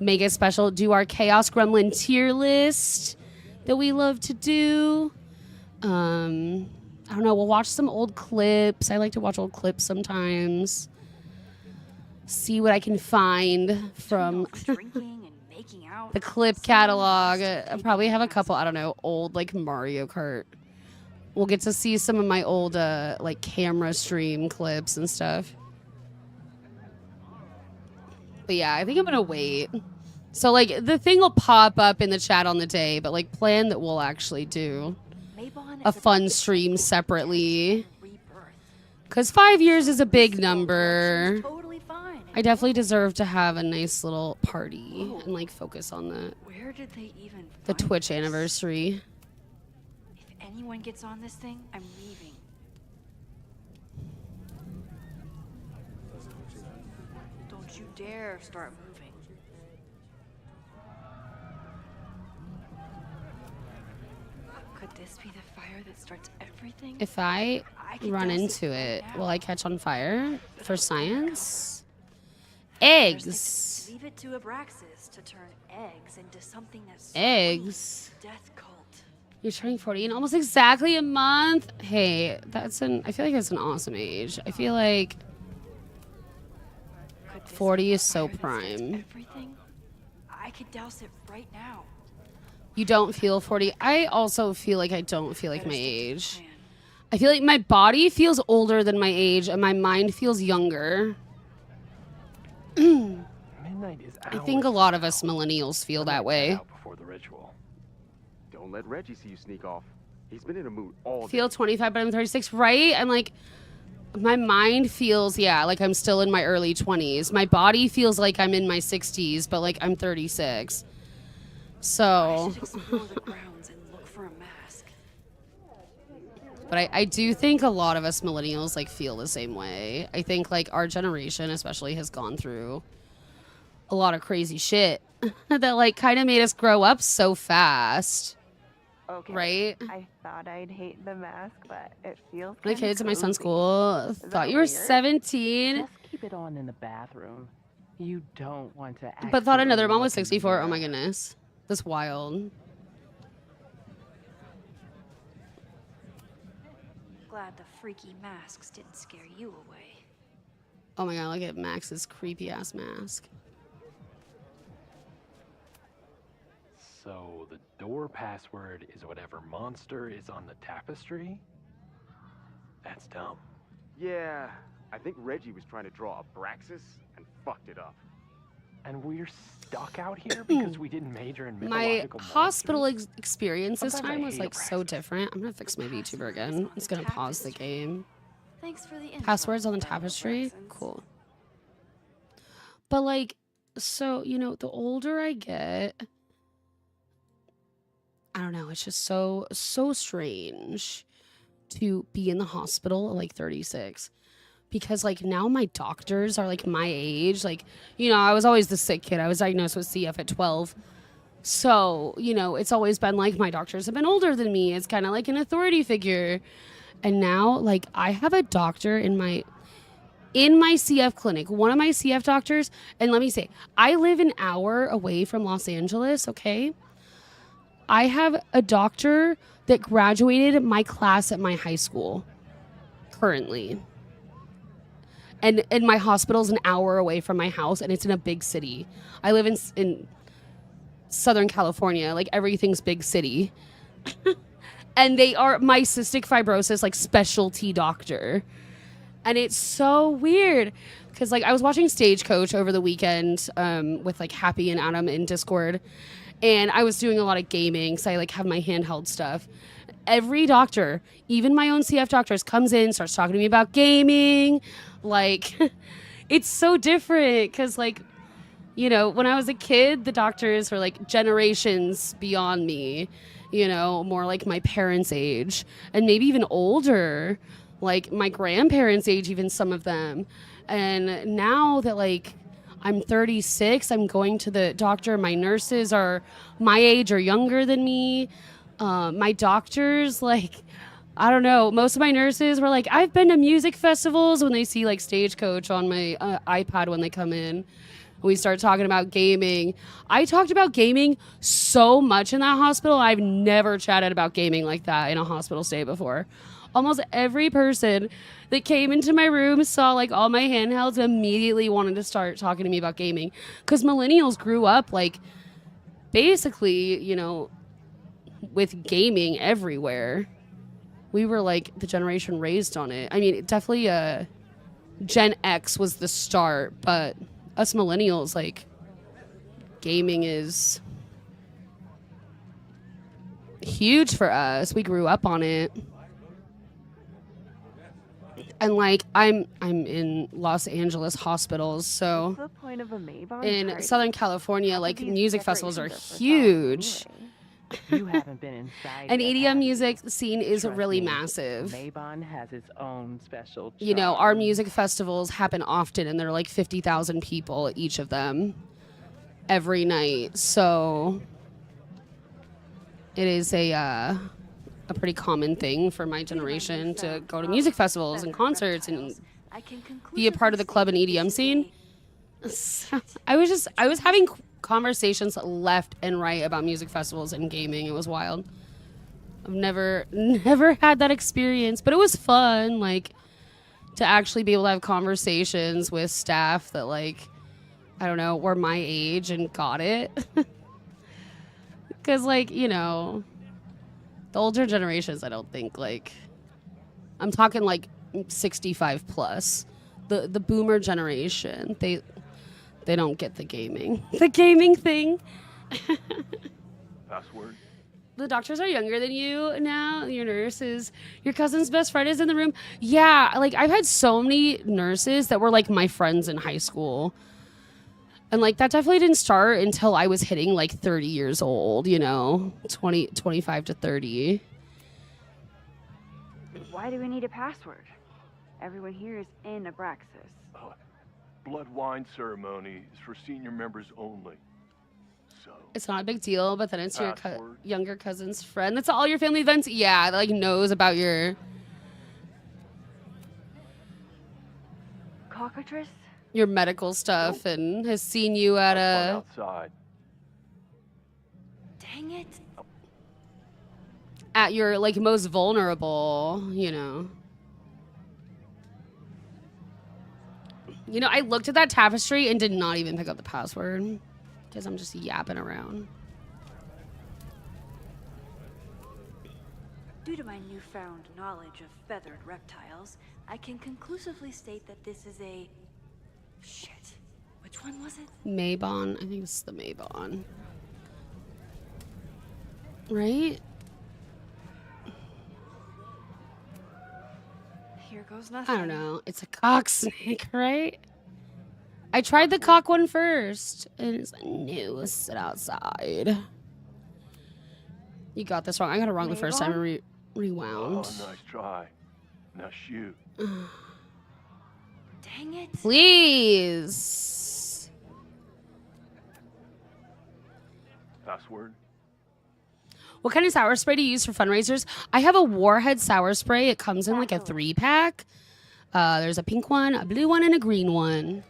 Make it special. Do our Chaos Gremlin tier list that we love to do. I don't know. We'll watch some old clips. I like to watch old clips sometimes. See what I can find from the clip catalog. I probably have a couple, I don't know, old like Mario Kart. We'll get to see some of my old like camera stream clips and stuff. But yeah, I think I'm gonna wait. So like the thing will pop up in the chat on the day, but like plan that we'll actually do a fun stream separately. Because 5 years is a big number. I definitely deserve to have a nice little party and like focus on that. Where did they even the Twitch anniversary. If anyone gets on this thing, I'm leaving. Don't you dare start moving. What could this be the fire that starts everything? If I could run douse it into right it, now. will I catch on fire for science? There's Eggs. Leave it to Abraxas to turn eggs into something that's Eggs. death cult. You're turning 40 in almost exactly a month. Hey, I feel like that's an awesome age. I feel like Could this 40 be is the so fire that starts prime. Everything? I could douse it right now. You don't feel 40. I also feel like I don't feel like Better my stick to the age. plan. I feel like my body feels older than my age and my mind feels younger. Midnight is I think a lot of us millennials feel that way. Before the ritual. Don't let Reggie see you sneak off. He's been in a mood all I day. feel 25, but I'm 36, right? I'm like, my mind feels, yeah, like I'm still in my early 20s. My body feels like I'm in my 60s, but like I'm 36. I So, should explore the grounds and look for a mask. but I do think a lot of us millennials like feel the same way. I think like our generation especially has gone through a lot of crazy shit that like kind of made us grow up so fast. Okay. Right? I thought I'd hate the mask, but it feels My kinda kids at my son's cozy. school Is thought that you were weird? 17, Just keep it on in the bathroom. You don't want to. but thought another accidentally mom was look in the 64. Oh my mirror. goodness. That's wild. Glad the freaky masks didn't scare you away. Oh my god, look at Max's creepy ass mask. So the door password is whatever monster is on the tapestry? That's dumb. Yeah, I think Reggie was trying to draw a Braxis and fucked it up. And we're stuck out here because we didn't major in My mythological hospital monsters? experience this Sometimes I time was hate like so Abraxas. different. I'm gonna fix my VTuber again. I'm just gonna pause the game. Thanks for the info, Passwords on the fellow tapestry? Braxons. Cool. But like, so, you know, the older I get, I don't know, it's just so strange to be in the hospital at like 36. Because like now my doctors are like my age. Like, you know, I was always the sick kid. I was diagnosed with CF at 12. So, you know, it's always been like my doctors have been older than me. It's kind of like an authority figure. And now like I have a doctor in my CF clinic, one of my CF doctors, and let me say, I live an hour away from Los Angeles, okay? I have a doctor that graduated my class at my high school currently. And my hospital's an hour away from my house, and it's in a big city. I live in Southern California. Like, everything's big city. And they are my cystic fibrosis, like, specialty doctor. And it's so weird. Because, like, I was watching Stagecoach over the weekend with, like, Happy and Adam in Discord. And I was doing a lot of gaming, so I, like, have my handheld stuff. Every doctor, even my own CF doctors, comes in, starts talking to me about gaming. Like, it's so different because, like, you know, when I was a kid, the doctors were, like, generations beyond me, you know, more like my parents' age and maybe even older, like my grandparents' age, even some of them. And now that, like, I'm 36, I'm going to the doctor. My nurses are my age or younger than me. My doctors, like, I don't know. Most of my nurses were like, I've been to music festivals when they see like Stagecoach on my iPad when they come in. We start talking about gaming. I talked about gaming so much in that hospital. I've never chatted about gaming like that in a hospital stay before. Almost every person that came into my room saw like all my handhelds and immediately wanted to start talking to me about gaming. Because millennials grew up like basically, you know, with gaming everywhere. We were like the generation raised on it. I mean, definitely Gen X was the start, but us millennials, like, gaming is huge for us. We grew up on it. And like I'm in Los Angeles hospitals, so What's the point of a Maybon in party? Southern California, Half of like these music festivals are decorations for sale huge. anyway. You haven't been inside. And yet, EDM have you? music scene is Trust really me, massive. Maybon has its own special. You know, our charm. music festivals happen often, and there are like 50,000 people at each of them every night. So it is a a pretty common thing for my generation to go to music festivals and concerts and be a part of the club and EDM scene. So I was having conversations left and right about music festivals and gaming. It was wild. I've never had that experience, but it was fun, like, to actually be able to have conversations with staff that, like, I don't know, were my age and got it. Because, like, you know, the older generations, I don't think, like, I'm talking, like, 65 plus. The boomer generation, they don't get the gaming thing. Password? The doctors are younger than you now. Your nurses, your cousin's best friend is in the room. Yeah, like I've had so many nurses that were like my friends in high school. And like that definitely didn't start until I was hitting like 30 years old, you know, 25 to 30. Why do we need a password? Everyone here is in Abraxas. Blood wine ceremony is for senior members only. So it's not a big deal, but then it's your younger cousin's friend. That's all your family events. Yeah, that like knows about your cockatrice, your medical stuff, and has seen you at outside. Dang it! At your like most vulnerable, you know. You know, I looked at that tapestry and did not even pick up the password because I'm just yapping around. Due to my newfound knowledge of feathered reptiles, I can conclusively state that this is a... Shit. Which one was it? Maybon. I think it's the Maybon. Right? Here goes nothing. I don't know. It's a cock snake, right? I tried the cock one first. And it's like, no, sit outside. You got this wrong. I got it wrong the first time. I rewound. Oh, nice try. Now shoot. Dang it. Please. Password? What kind of sour spray do you use for fundraisers? I have a Warhead sour spray. It comes in like a 3-pack. There's a pink one, a blue one, and a green one.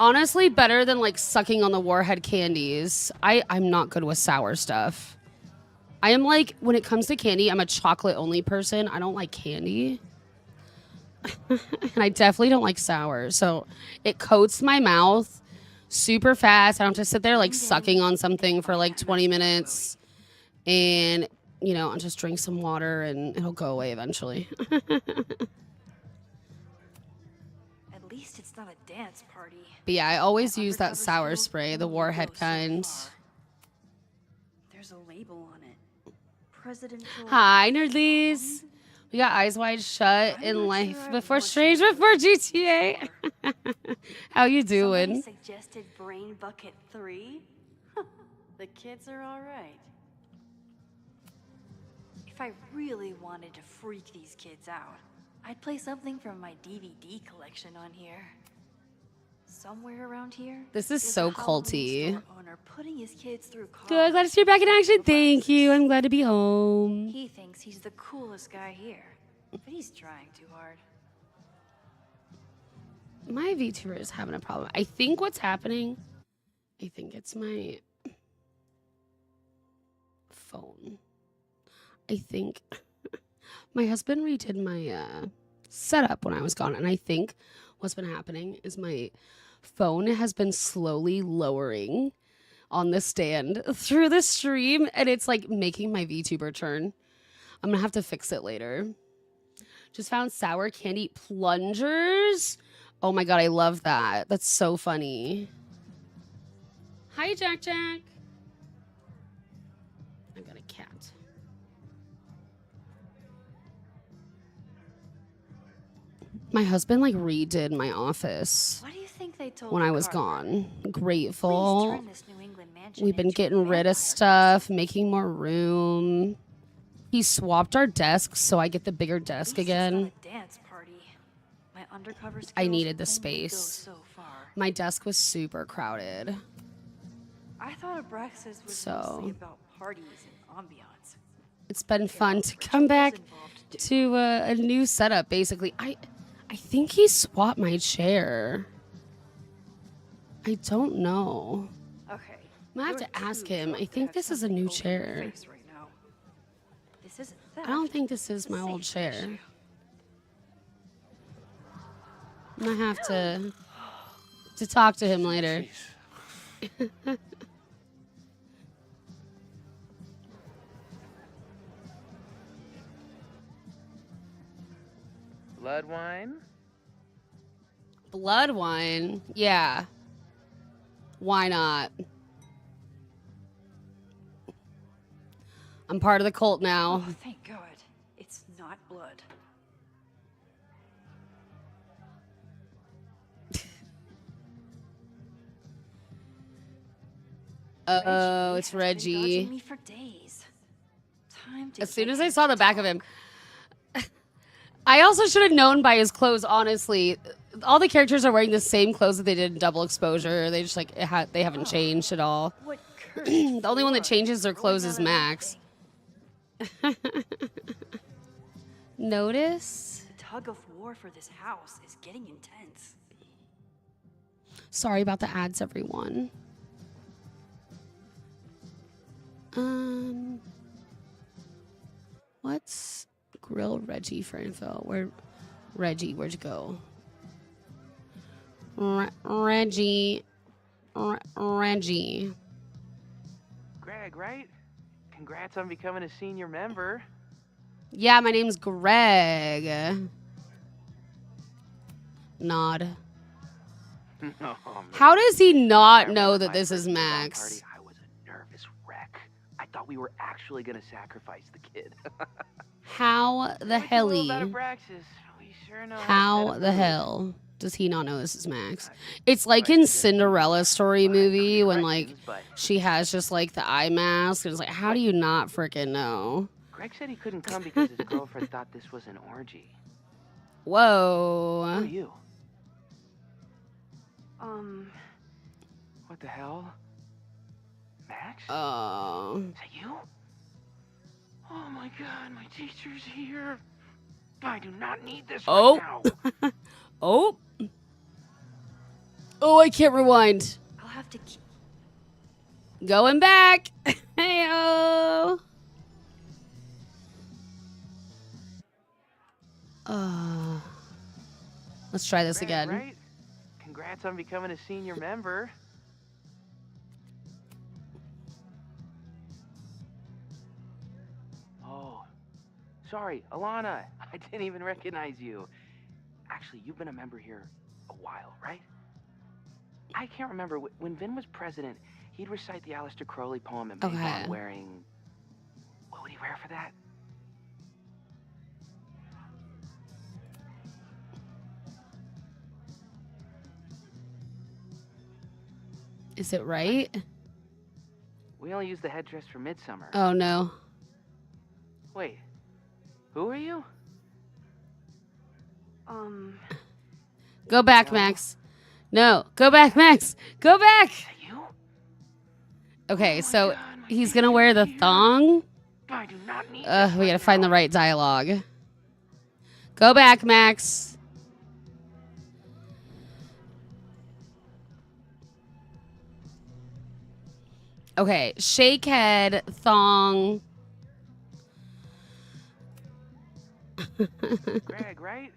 Honestly, better than like sucking on the Warhead candies. I'm not good with sour stuff. I am like, when it comes to candy, I'm a chocolate only person. I don't like candy. And I definitely don't like sour. So it coats my mouth super fast. I don't have to sit there like sucking on something for like 20 minutes. And, you know, I'll just drink some water and it'll go away eventually. At least it's not a dance party. But yeah, I always use that sour spray, the Warhead kind. There's a label on it. Presidential. Hi, nerdlies. We got Eyes Wide Shut in Life Before Strange Before GTA. How you doing? Somebody suggested Brain Bucket 3. The kids are all right. If I really wanted to freak these kids out, I'd play something from my DVD collection on here. Somewhere around here. This is so culty. Owner putting his kids through college. Good, glad to see you back in action. Thank you. I'm glad to be home. He thinks he's the coolest guy here, but he's trying too hard. My VTuber is having a problem. I think what's happening, I think it's my phone. I think my husband redid my setup when I was gone, and I think what's been happening is my phone has been slowly lowering on the stand through the stream, and it's like making my VTuber turn. I'm gonna have to fix it later. Just found sour candy plungers. Oh my god, I love that. That's so funny. Hi, Jack Jack. I got a cat. My husband like redid my office. What do you think they told when I was Carter? gone? Grateful. Turn this New England mansion We've been into getting a rid of vampire. stuff, making more room. He swapped our desks so I get the bigger desk At least it's again. not a dance party. My undercover I skills needed the only go space. so far. My desk was super crowded. I thought Abraxas was So- mostly about parties and ambiance. It's been fun to come back to a new setup, basically. I think he swapped my chair. I don't know. Okay. I'm gonna have to ask him. I think this is a new chair. This isn't I don't think this is my old chair. I'm gonna have to talk to him later. Blood wine? Blood wine? Yeah. Why not? I'm part of the cult now. Oh, thank God. It's not blood. Oh, it's Reggie. Me for days. Time to As soon as I saw the back of him, I also should have known by his clothes, honestly. All the characters are wearing the same clothes that they did in Double Exposure. They just, like, they haven't changed at all. The only one that changes their clothes is Maxx. Notice? The tug of war for this house is getting intense. Sorry about the ads, everyone. Let's grill Reggie for info. Reggie, where'd you go? Reggie. Reggie. Greg, right? Congrats on becoming a senior member. Yeah, my name's Greg. Nod. Oh, man. How does he not know that this is Maxx? I was a nervous wreck. I thought we were actually gonna sacrifice the kid. How the helly? How the hell does he not know this is Maxx? It's like in Cinderella story movie when like she has just like the eye mask and it's like, how do you not freaking know? Greg said he couldn't come because his girlfriend thought this was an orgy. Whoa. Who are you? What the hell? Maxx? Oh. Is that you? Oh my God, my teacher's here. I do not need this right now. Oh. Oh, I can't rewind. I'll have to keep going back. Hey-oh. Let's try this again. Right? Congrats on becoming a senior member. Oh, sorry, Alana. I didn't even recognize you. Actually, you've been a member here a while, right? I can't remember. When Vin was president, he'd recite the Aleister Crowley poem in Avon wearing... What would he wear for that? Is it right? We only use the headdress for Midsummer. Oh, no. Wait, who are you? Go back, Maxx. No, go back, Maxx. Go back. Is that you? Okay, so he's gonna wear the thong. I do not need We gotta find the right dialogue. Go back, Maxx. Okay, shake head, thong. Greg, right?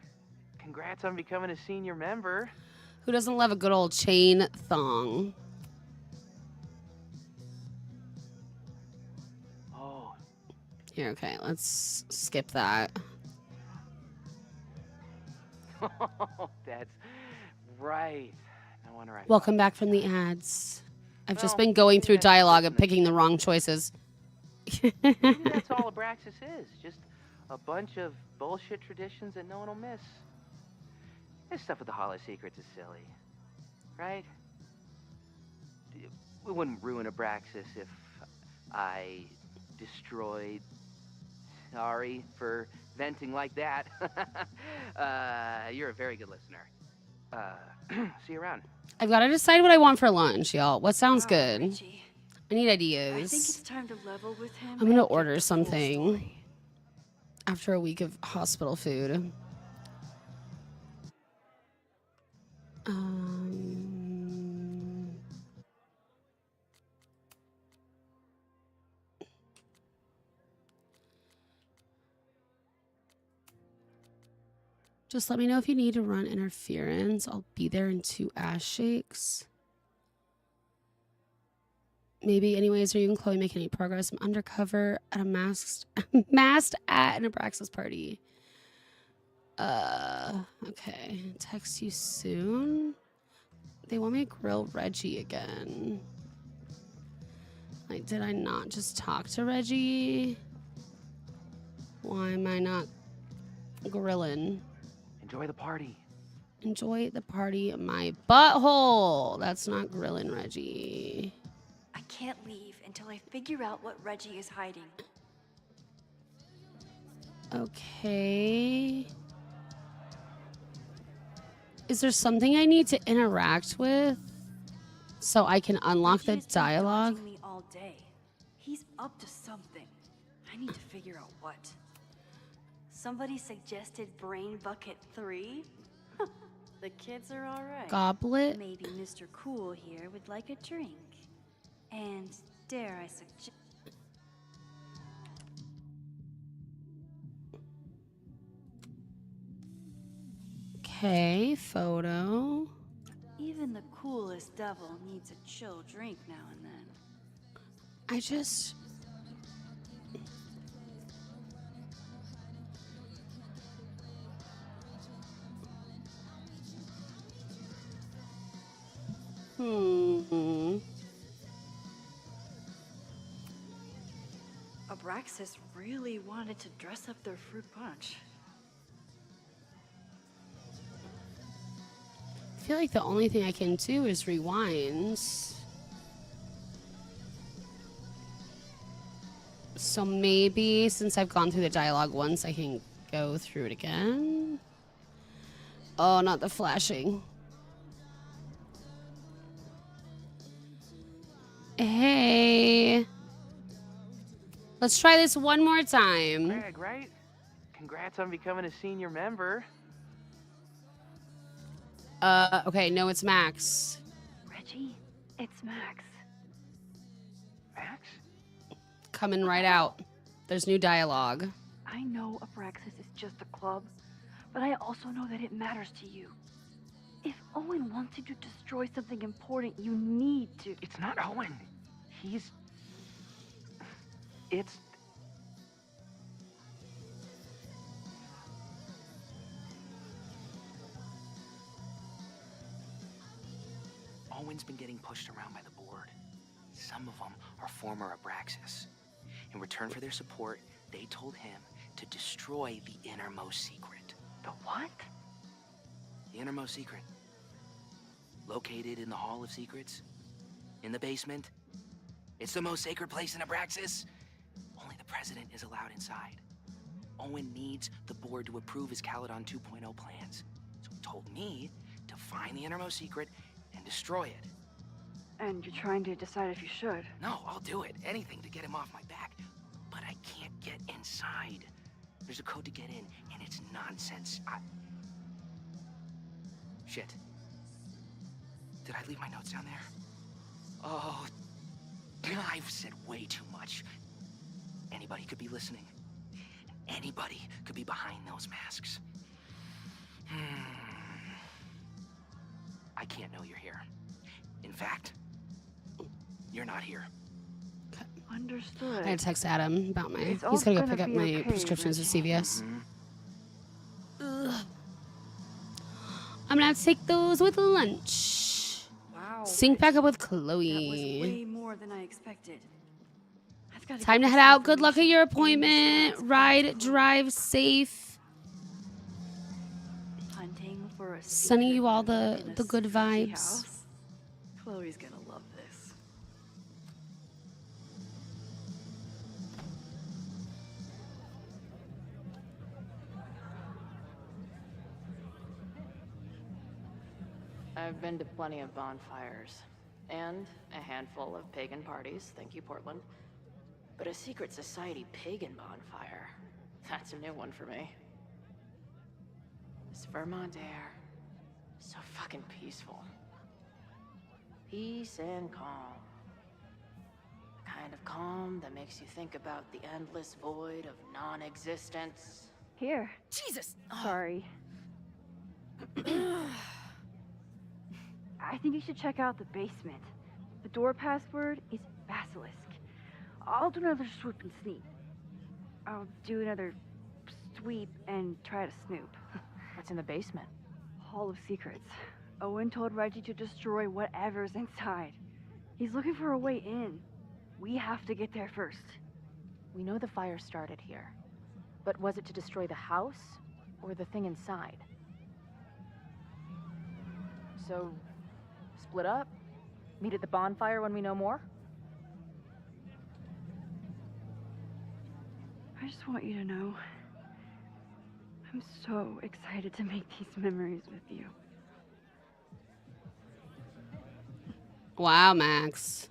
Congrats on becoming a senior member. Who doesn't love a good old chain thong? Oh. Here, okay, let's skip that. That's right. No wonder I Welcome back from the ads. I've just been going through dialogue and picking the wrong choices. Maybe that's all Abraxas is. Just a bunch of bullshit traditions that no one will miss. This stuff with the Hollow Secrets is silly. Right? We wouldn't ruin Abraxas if I destroyed... Sorry for venting like that. You're a very good listener. See you around. I've got to decide what I want for lunch, y'all. What sounds good? Reggie. I need I think ideas. it's time to level with him. I'm gonna and get order the full something story. after a week of hospital food. Just let me know if you need to run interference. I'll be there in 2 ass shakes. Maybe. Anyways, are you and Chloe making any progress? I'm undercover at a masked at an Abraxas party. Okay. Text you soon. They want me to grill Reggie again. Like, did I not just talk to Reggie? Why am I not grilling? Enjoy the party. Enjoy the party, my butthole. That's not grilling, Reggie. I can't leave until I figure out what Reggie is hiding. Okay. Is there something I need to interact with so I can unlock the Reggie has been dialogue? dodging me all day. He's up to something. I need to figure out what. Somebody suggested Brain Bucket 3? The kids are alright. Goblet? Maybe Mr. Cool here would like a drink. And dare I suggest... Okay, photo. Even the coolest devil needs a chill drink now and then. I just... Abraxas really wanted to dress up their fruit punch. I feel like the only thing I can do is rewind. So maybe since I've gone through the dialogue once, I can go through it again. Oh, not the flashing. Hey. Let's try this one more time. Greg, right? Congrats on becoming a senior member. Okay, no, it's Max. Reggie, it's Max. Max? Coming right out. There's new dialogue. I know Abraxas is just a club, but I also know that it matters to you. If Owen wants you to destroy something important, you need to... It's not Owen. It's... Owen's been getting pushed around by the board. Some of them are former Abraxas. In return for their support, they told him to destroy the innermost secret. The what? The innermost secret. Located in the Hall of Secrets. In the basement. It's the most sacred place in Abraxas. Only the president is allowed inside. Owen needs the board to approve his Caledon 2.0 plans. So he told me to find the innermost secret and destroy it. And you're trying to decide if you should. No, I'll do it. Anything to get him off my back. But I can't get inside. There's a code to get in, and it's nonsense. Shit. Did I leave my notes down there? Oh, I've said way too much. Anybody could be listening. Anybody could be behind those masks. I can't know you're here. In fact, you're not here. Understood. I had to text Adam about my... It's He's gonna all go pick up gonna my be okay, prescriptions at CVS. Mm-hmm. Ugh. I'm gonna have to take those with lunch. Wow. Sync back up with That was Chloe. way more than I expected. I've got Time to head out. Good luck at your appointment. Ride, drive safe. Hunting for a Sending secret you all weapon the in a good spooky vibes. house. Chloe's gonna love this. I've been to plenty of bonfires. And a handful of pagan parties, thank you, Portland. But a secret society pagan bonfire, that's a new one for me. This Vermont air, so fucking peaceful. Peace and calm. The kind of calm that makes you think about the endless void of non-existence. Here. Jesus! Sorry. I think you should check out the basement. The door password is Basilisk. I'll do another swoop and sneak. I'll do another sweep and try to snoop. What's in the basement? Hall of Secrets. Owen told Reggie to destroy whatever's inside. He's looking for a way in. We have to get there first. We know the fire started here. But was it to destroy the house or the thing inside? So, split up? Meet at the bonfire when we know more? I just want you to know, I'm so excited to make these memories with you. Wow, Max.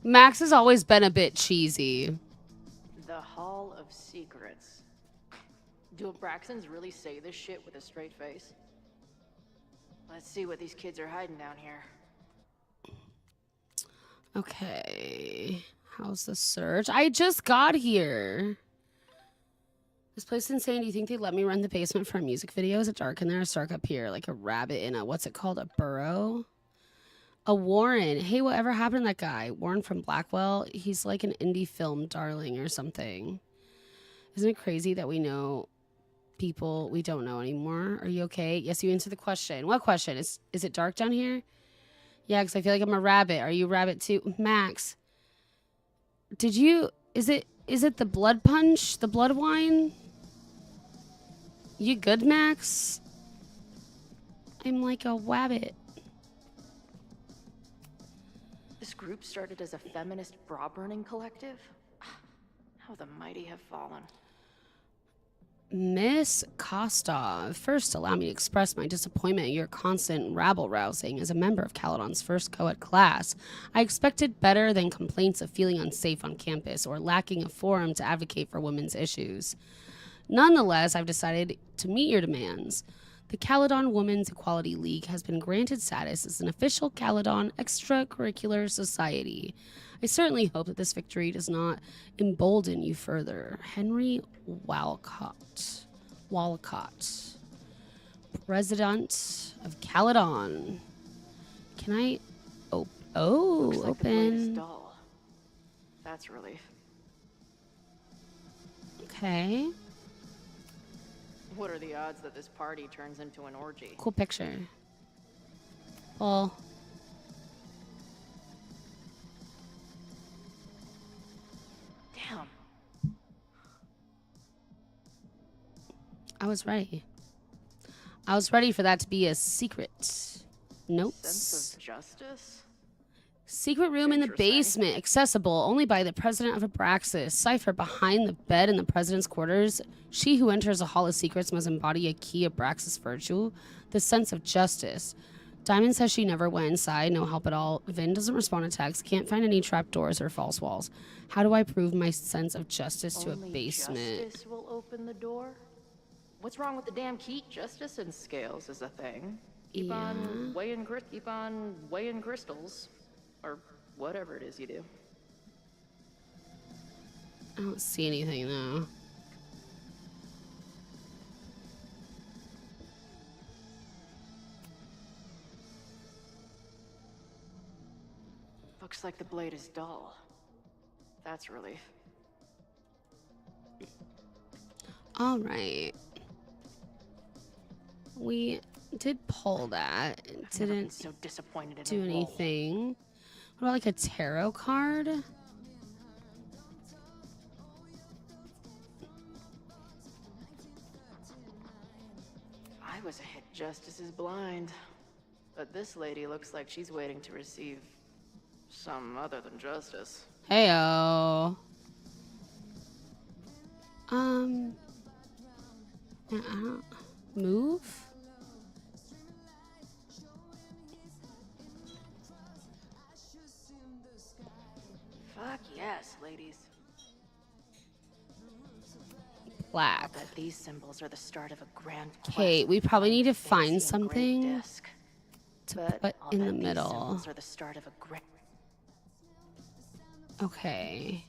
Max has always been a bit cheesy. The Hall of Secrets. Do Abraxans really say this shit with a straight face? Let's see what these kids are hiding down here. Okay. How's the search? I just got here. This place is insane. Do you think they'd let me run the basement for a music video? Is it dark in there? It's dark up here. Like a rabbit in a, what's it called? A burrow? A Warren. Hey, whatever happened to that guy? Warren from Blackwell? He's like an indie film darling or something. Isn't it crazy that we know people we don't know anymore? Are you okay? Yes, you answered the question. What question? Is it dark down here? Yeah, because I feel like I'm a rabbit. Are you a rabbit too? Max, did you... Is it the blood punch? The blood wine? You good, Max? I'm like a wabbit. This group started as a feminist bra-burning collective? How the mighty have fallen. Miss Kostov, first allow me to express my disappointment at your constant rabble-rousing as a member of Caledon's first co-ed class. I expected better than complaints of feeling unsafe on campus or lacking a forum to advocate for women's issues. Nonetheless, I've decided to meet your demands. The Caledon Women's Equality League has been granted status as an official Caledon extracurricular society. I certainly hope that this victory does not embolden you further. Henry Walcott, President of Caledon. Can I... Looks like the blade is open. dull. That's a relief. Okay. What are the odds that this party turns into an orgy? Cool picture. Well... Damn. I was ready. I was ready for that to be a secret. Notes. Sense of justice? Secret room in the basement, accessible only by the president of Abraxas. Cipher behind the bed in the president's quarters. She who enters a hall of secrets must embody a key Abraxas virtue, the sense of justice. Diamond says she never went inside, no help at all. Vin doesn't respond to texts, can't find any trapdoors or false walls. How do I prove my sense of justice to a basement? Justice will open the door? What's wrong with the damn key? Justice and scales is a thing. Keep on weighing crystals. Or whatever it is you do. I don't see anything though. Looks like the blade is dull. That's a relief. All right. We did pull that. It I've never been didn't so disappointed in do a roll. anything. What about like a tarot card? I was a hit just as blind. But this lady looks like she's waiting to receive some other than justice. Heyo. I don't move. Fuck yes, ladies. Black. I'll bet these symbols are the start of a grand Okay, quest we probably need to fancy find engraved something disc. to But put I'll in bet the these middle. symbols are the start of a grand. Okay.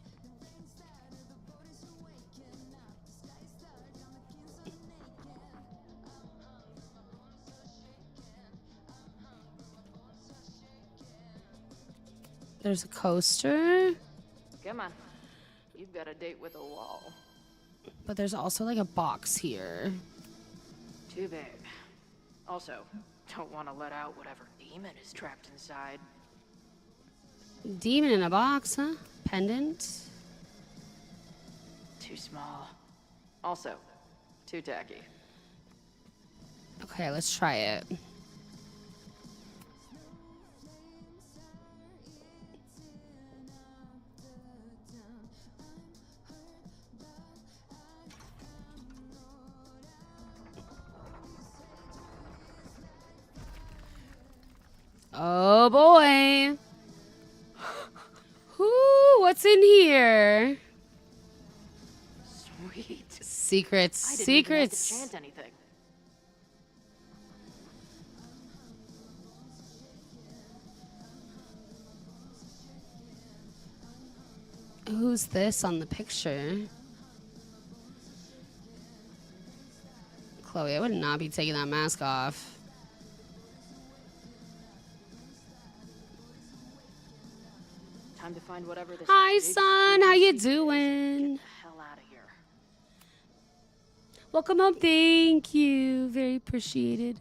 There's a coaster, Come on, you've got a date with a wall. but there's also like a box here. Too big. Also, don't want to let out whatever demon is trapped inside. Demon in a box, huh? Pendant. Too small. Also, too tacky. Okay, let's try it. Oh boy. Whoo, what's in here? Sweet. Secrets, I didn't even have to secrets. chant anything. Who's this on the picture? Chloe, I would not be taking that mask off. Time to find whatever this. Hi, big son. spooky How you secret is. doing? Get the hell out of here. Welcome home. Thank you. Very appreciated.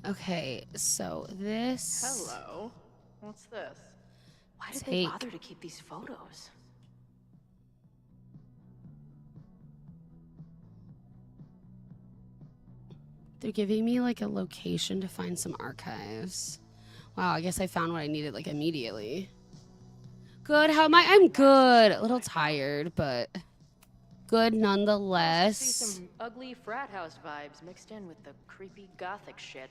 Okay, so this. Hello. What's this? Why did they Take. bother to keep these photos? They're giving me like a location to find some archives. Wow, I guess I found what I needed like immediately. Good. How am I? I'm good. A little tired, but good See nonetheless. some ugly frat house vibes mixed in with the creepy gothic shit.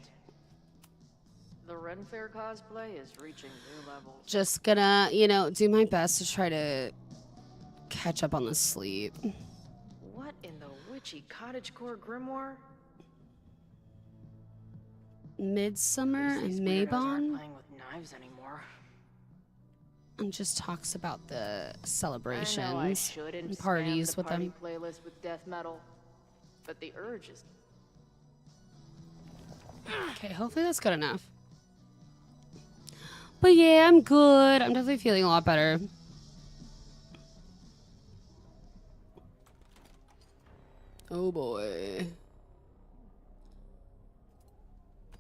The Ren Fair cosplay is reaching new levels. Just gonna, do my best to try to catch up on the sleep. What in the witchy cottagecore grimoire? Midsummer and These weirdos aren't Maybon. playing with knives anymore. And just talks about the I know I celebrations shouldn't and spam parties the with party them. playlist with death metal, but the urge is. Okay, hopefully that's good enough. But yeah, I'm good. I'm definitely feeling a lot better. Oh boy.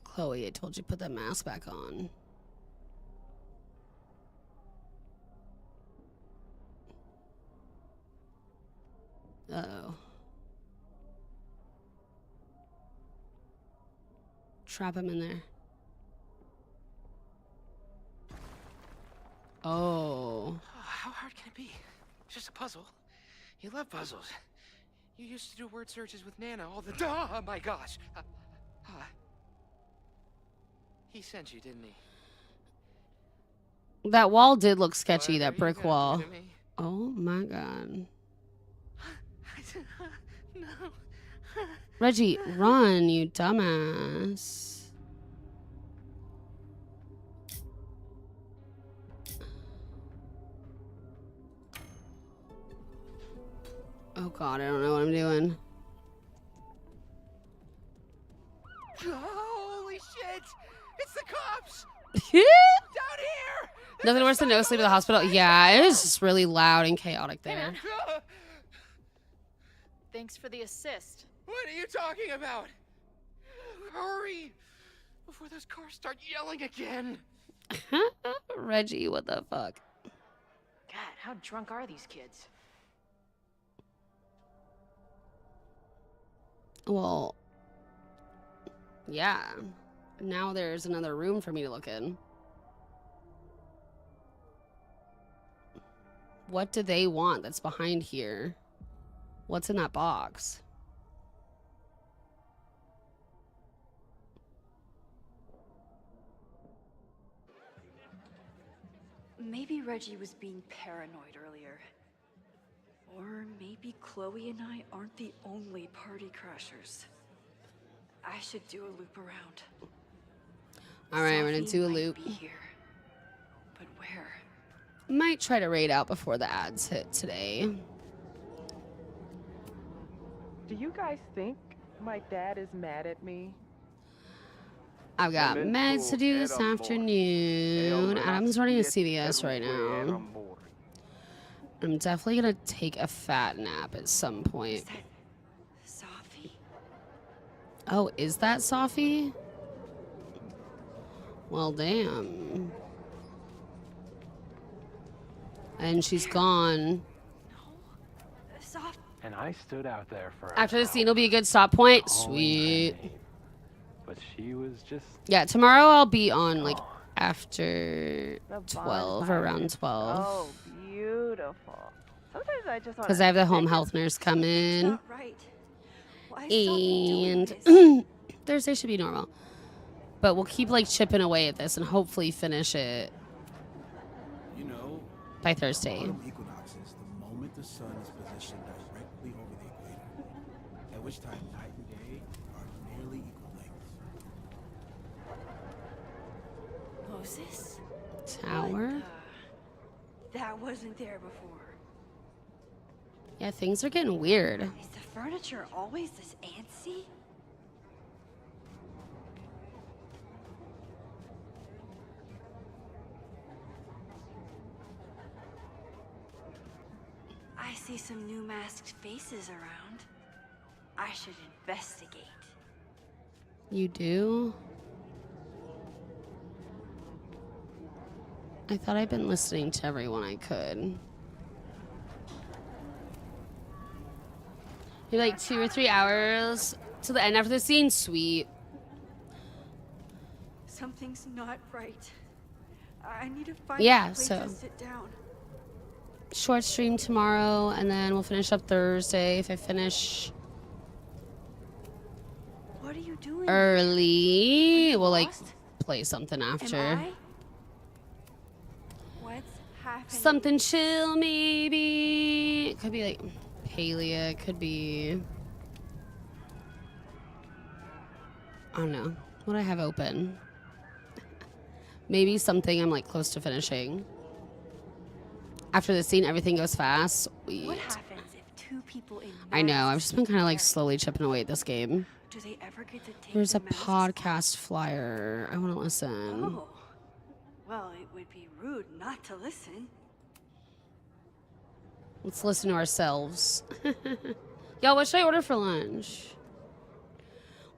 Chloe, I told you put that mask back on. Uh-oh. Trap him in there. Oh. How hard can it be? It's just a puzzle. You love puzzles. You used to do word searches with Nana all the time. Oh my gosh. He sent you, didn't he? That wall did look sketchy, Whatever that brick you gotta wall. do to me. Oh my god. No. Reggie, run, you dumbass. Oh god, I don't know what I'm doing. Holy shit! It's the cops! Nothing Down here! worse than no sleep at the hospital. Yeah, it was just really loud and chaotic there. Thanks for the assist. What are you talking about? Hurry! Before those cars start yelling again! Reggie, what the fuck? God, how drunk are these kids? Well, yeah. Now there's another room for me to look in. What do they want that's behind here? What's in that box? Maybe Reggie was being paranoid earlier. Or maybe Chloe and I aren't the only party crashers. I should do a loop around. All right, I'm gonna Sophie do a might loop. be here. But where? Might try to raid out before the ads hit today. Do you guys think my dad is mad at me? I've got meds to do this afternoon. Adam's running a CVS right now. I'm definitely gonna take a fat nap at some point. Sophie? Oh, is that Sophie? Well, damn. And she's gone. And I stood out there for After the scene will be a good stop point. Sweet. But she was just... Yeah, tomorrow I'll be on like after 12 or around 12. Oh, beautiful. Sometimes I just want Because I have the home health nurse come in. Right. And Thursday should be normal. But we'll keep like chipping away at this and hopefully finish it by Thursday. Autumn equinox is the moment the sun is positioned directly over the equator, at which time night and day are nearly equal lengths. Moses? Tower? That wasn't there before. Yeah, things are getting weird. Is the furniture always this antsy? I see some new masked faces around. I should investigate. You do? I thought I'd been listening to everyone I could. Maybe like 2 or 3 hours to the end after the scene. Sweet. Something's not right. I need to find Yeah, a place so to sit down. short stream tomorrow, and then we'll finish up Thursday if I finish What are you doing? early. We'll like play something after. Am I? What's happening? Something chill, maybe. It could be like Palia. It could be. I don't know. What do I have open? Maybe something I'm like close to finishing. After the scene, everything goes fast. Sweet. What happens if two people in I know. I've just been kind of like slowly chipping away at this game. Do they ever get to take There's a their masks podcast flyer. I want to listen. Oh. Well, it would be rude not to listen. Let's listen to ourselves. Yo, what should I order for lunch?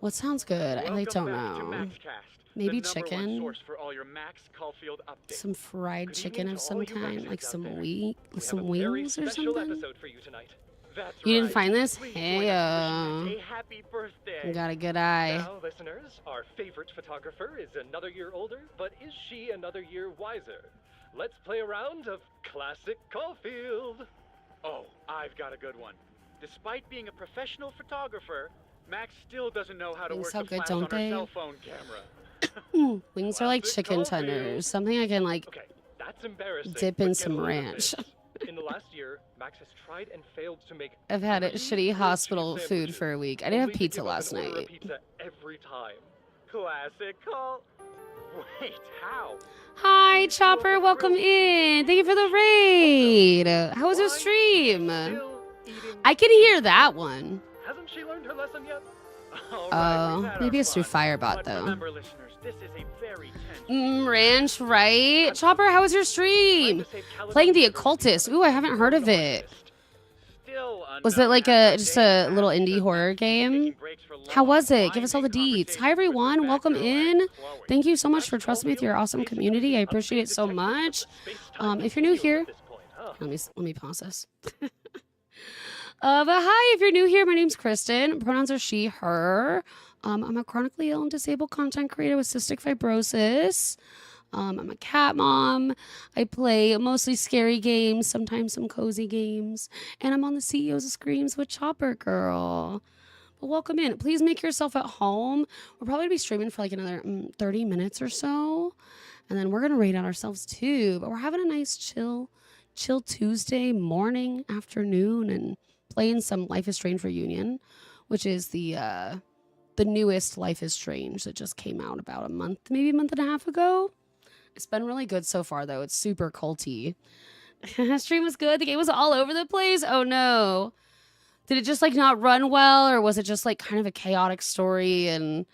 What sounds good? I like don't know. Maybe chicken. Some fried chicken of some kind, like some wings or something. You didn't find this? Hey, got a good eye. Now, listeners, our favorite photographer is another year older, but is she another year wiser? Let's play a round of Classic Caulfield. Oh, I've got a good one. Despite being a professional photographer, Max still doesn't know how to Wings work sound the good, flash on don't her they? cell phone camera. Wings are like chicken tenders. Something I can like That's embarrassing. dip but in get some a load of ranch. this. In the last year, Max has tried and failed to make. I've had it 3 shitty grilled hospital cheese food sandwiches, for a week. I didn't have only to pizza give up last an order of night. Pizza every time. Classic call. Wait, how? Hi, Chopper. Welcome in. Thank you for the raid. How was your stream? I can hear that one. Hasn't she learned her lesson yet? Oh, maybe it's through Firebot, though. Remember, listeners, this is a very tense. Ranch, right? Chopper, how was your stream? Playing The Occultist. Ooh, I haven't heard of it. Was it like just a little indie horror game? How was it? Give us all the deets. Hi, everyone. Welcome in. Thank you so much for trusting me with your awesome community. I appreciate it so much. If you're new here, let me pause this. But hi, if you're new here, my name's Kristen. Pronouns are she, her. I'm a chronically ill and disabled content creator with cystic fibrosis. I'm a cat mom. I play mostly scary games, sometimes some cozy games. And I'm on the CEOs of Screams with Chopper Girl. But welcome in. Please make yourself at home. We'll probably be streaming for like another 30 minutes or so. And then we're going to rate on ourselves too. But we're having a nice chill Tuesday morning, afternoon, and playing some Life is Strange Reunion, which is the newest Life is Strange that just came out about maybe a month and a half ago. It's been really good so far, though. It's super culty. Stream was good. The game was all over the place. Oh, no. Did it just, like, not run well? Or was it just, like, kind of a chaotic story and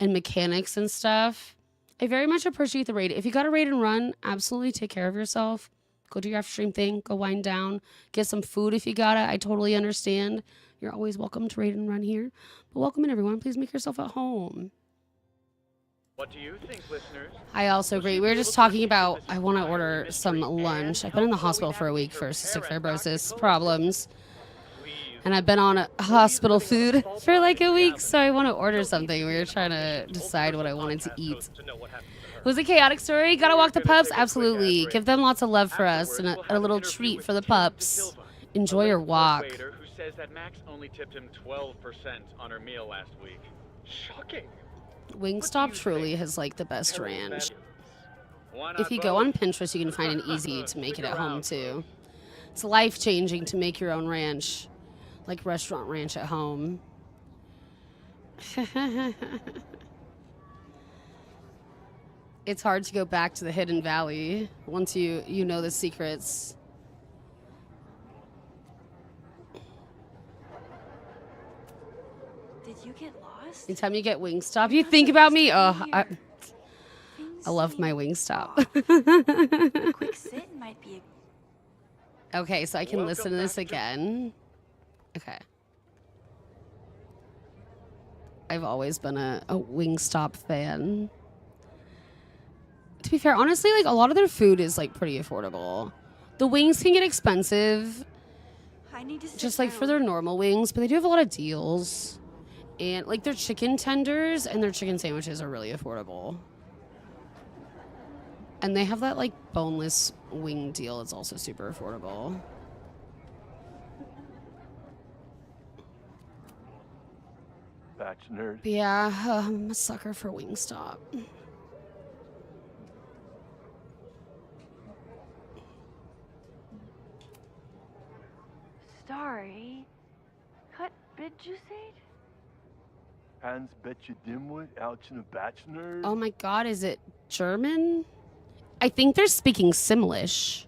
mechanics and stuff? I very much appreciate the raid. If you got a raid and run, absolutely take care of yourself. Go do your after stream thing. Go wind down. Get some food if you got it. I totally understand. You're always welcome to raid and run here. But welcome in, everyone. Please make yourself at home. What do you think, listeners? I also agree. We were just talking about I want to order some lunch. I've been in the hospital for a week for cystic fibrosis problems. And I've been on hospital food for like a week, so I want to order something. We were trying to decide what I wanted to eat. Was it a chaotic story? Gotta walk the pups? Absolutely. Give them lots of love for us and a little treat for the pups. Enjoy your walk. Who says that Max only tipped him 12% on her meal last week? Shocking. Wingstop truly has like the best ranch. If you go on Pinterest, you can find an easy to make it at home too. It's life-changing to make your own ranch, like restaurant ranch at home. It's hard to go back to the Hidden Valley once you know the secrets. Did you get lost? Anytime you get Wingstop, you think about me. Oh, I love my Wingstop. A quick sit might be Okay, so I can listen to this again. Okay. I've always been a Wingstop fan. To be fair, honestly, like a lot of their food is like pretty affordable. The wings can get expensive, just like for their normal wings, but they do have a lot of deals. And like their chicken tenders and their chicken sandwiches are really affordable. And they have that like boneless wing deal. It's also super affordable. Batch nerd. Yeah, I'm a sucker for Wingstop. Sorry. What did you say? Hans bet you dimwit out in a batch nerd. Oh my god, is it German? I think they're speaking Simlish.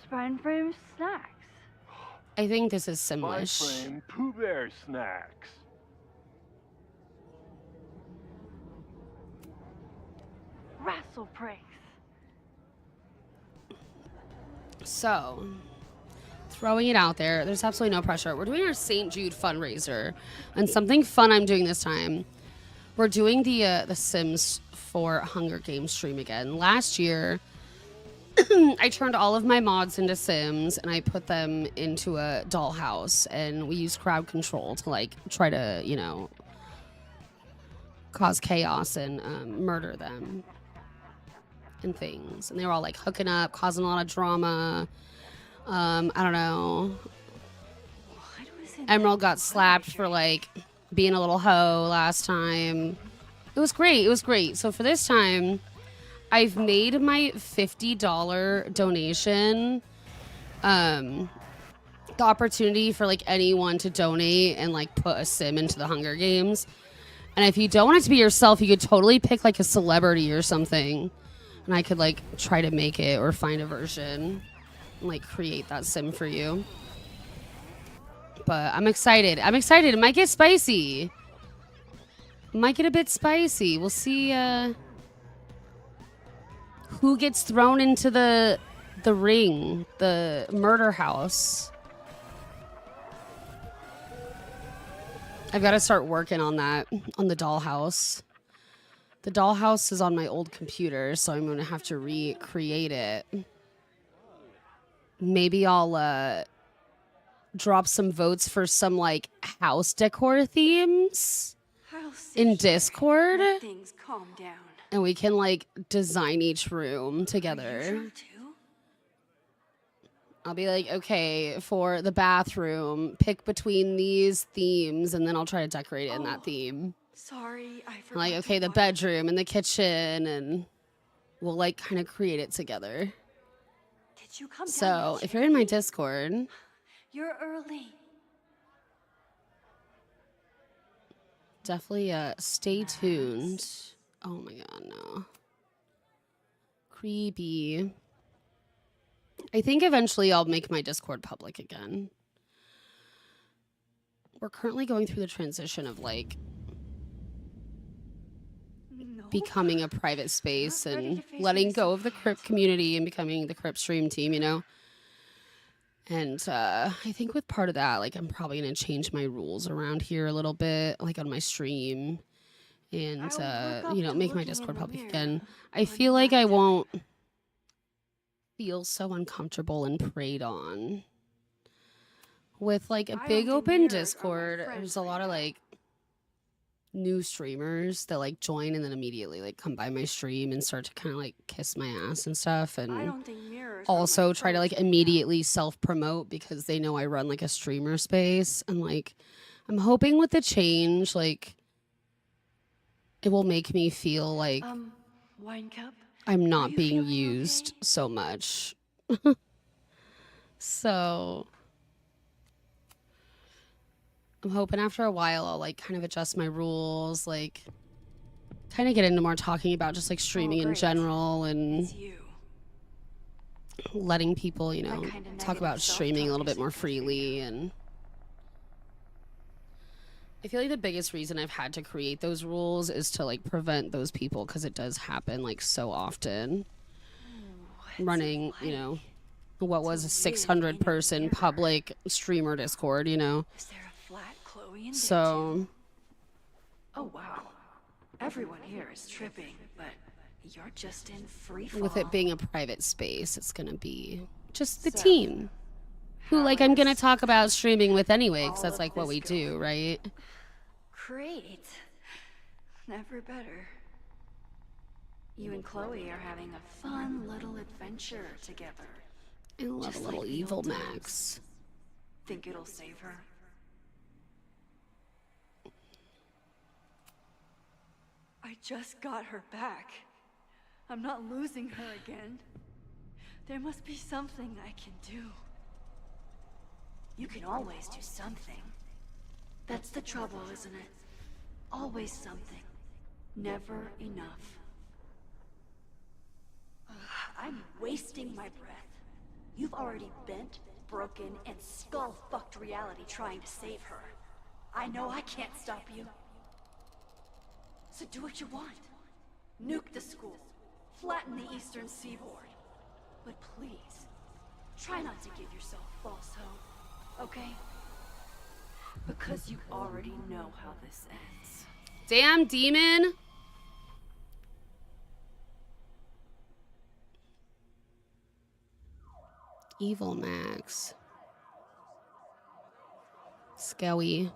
Spine-frame snacks. I think this is Simlish. Frame Pooh Bear snacks. Wrestle breaks. So, throwing it out there, there's absolutely no pressure. We're doing our St. Jude fundraiser, and something fun I'm doing this time. We're doing the Sims 4 Hunger Games stream again. Last year, I turned all of my mods into Sims, and I put them into a dollhouse, and we used crowd control to like try to, you know, cause chaos and murder them and things. And they were all like hooking up, causing a lot of drama. I don't know. Emerald got slapped for like being a little hoe last time. It was great. It was great. So for this time, I've made my $50 donation the opportunity for like anyone to donate and like put a sim into the Hunger Games. And if you don't want it to be yourself, you could totally pick like a celebrity or something. And I could like try to make it or find a version and like create that sim for you. But I'm excited. I'm excited. It might get spicy. It might get a bit spicy. We'll see who gets thrown into the ring, the murder house. I've got to start working on that, on the dollhouse. The dollhouse is on my old computer, so I'm going to have to recreate it. Maybe I'll drop some votes for some like house decor themes in Discord. Things calm down. and we can like design each room together. I'll be like, okay, for the bathroom, pick between these themes, and then I'll try to decorate it in that theme. Sorry, I forgot. Like, okay, the bedroom and the kitchen, and we'll like kind of create it together. Did you come So if you're in my Discord, you're early. definitely stay tuned. Oh my god, no. Creepy. I think eventually I'll make my Discord public again. We're currently going through the transition of like becoming a private space and letting go of the Crypt community and becoming the Crypt stream team, you know? And I think with part of that, like I'm probably going to change my rules around here a little bit, like on my stream, and, you know, make my Discord public again. I feel like I won't feel so uncomfortable and preyed on. With like a big open Discord, there's a lot of like new streamers that like join and then immediately like come by my stream and start to kind of like kiss my ass and stuff, and also try to like immediately self-promote because they know I run like a streamer space. And like I'm hoping with the change, like it will make me feel like wine cup. I'm not being used so much. So I'm hoping after a while I'll like kind of adjust my rules, like kind of get into more talking about just like streaming in general and letting people, you know, talk about streaming a little bit more freely. And I feel like the biggest reason I've had to create those rules is to like prevent those people, because it does happen like so often. Running, you know, what was a 600 person public streamer Discord, you know. So oh wow, everyone here is tripping, but you're just in free fall. With it being a private space, it's gonna be just the team who like I'm gonna talk about streaming with anyway, because that's like what we do, right? Great, never better. You and Chloe are having a fun little adventure together. I love a little evil Maxx. Think it'll save her? I just got her back. I'm not losing her again. There must be something I can do. You can always do something. That's the trouble, isn't it? Always something. Never enough. I'm wasting my breath. You've already bent, broken, and skull-fucked reality trying to save her. I know I can't stop you. So do what you want. Nuke the school. Flatten the eastern seaboard. But please, try not to give yourself false hope, okay? Because you already know how this ends. Damn demon. Evil Maxx. Scowy.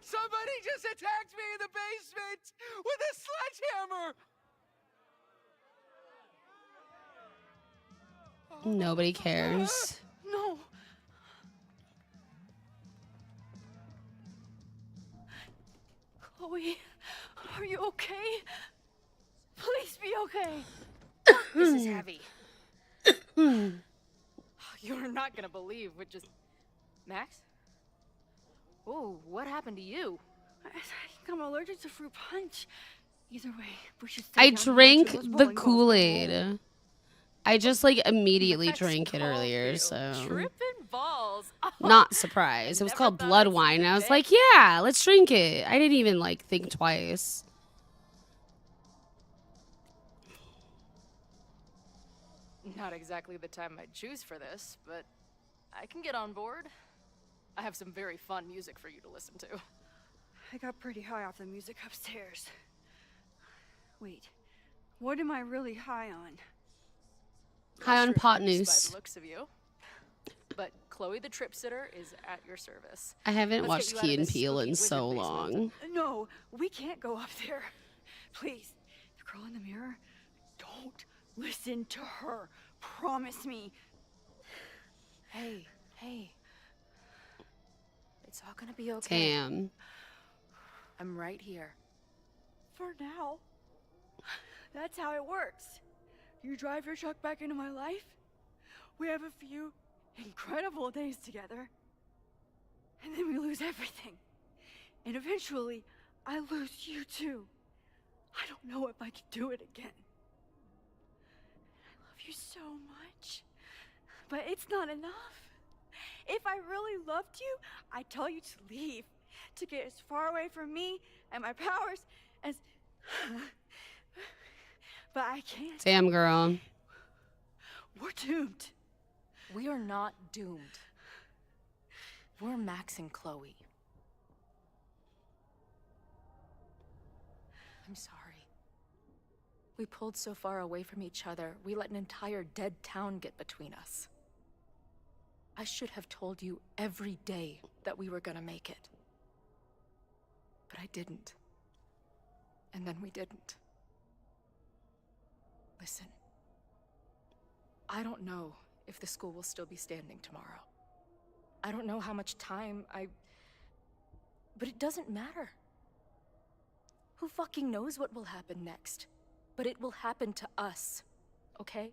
Somebody just attacked me in the basement with a sledgehammer! Nobody cares. No. Chloe, are you okay? Please be okay. This is heavy. You're not gonna believe what just... Max? Whoa, what happened to you? I think I'm allergic to fruit punch. Either way, we should I drank the Kool-Aid. I just like immediately drank it earlier, so Tripping balls. not surprised. It was called blood wine, and I was like, yeah, let's drink it. I didn't even like think twice. Not exactly the time I'd choose for this, but I can get on board. I have some very fun music for you to listen to. I got pretty high off the music upstairs. Wait, what am I really high on? High on pot By news. the looks of you. But Chloe the Trip Sitter is at your service. I haven't Let's watched get you out Key of and this Peele spooky in so wizard basement. long. No, we can't go up there. Please, girl in the mirror? Don't listen to her. Promise me. Hey, hey. It's all gonna be okay. Damn. I'm right here. For now. That's how it works. You drive your truck back into my life. We have a few incredible days together. And then we lose everything. And eventually, I lose you too. I don't know if I can do it again. I love you so much. But it's not enough. If I really loved you, I'd tell you to leave. To get as far away from me and my powers as... But I can't. Damn, girl. We're doomed. We are not doomed. We're Max and Chloe. I'm sorry. We pulled so far away from each other, we let an entire dead town get between us. I should have told you every day that we were gonna make it. But I didn't. And then we didn't. Listen. I don't know if the school will still be standing tomorrow. I don't know how much time But it doesn't matter. Who fucking knows what will happen next? But it will happen to us, okay?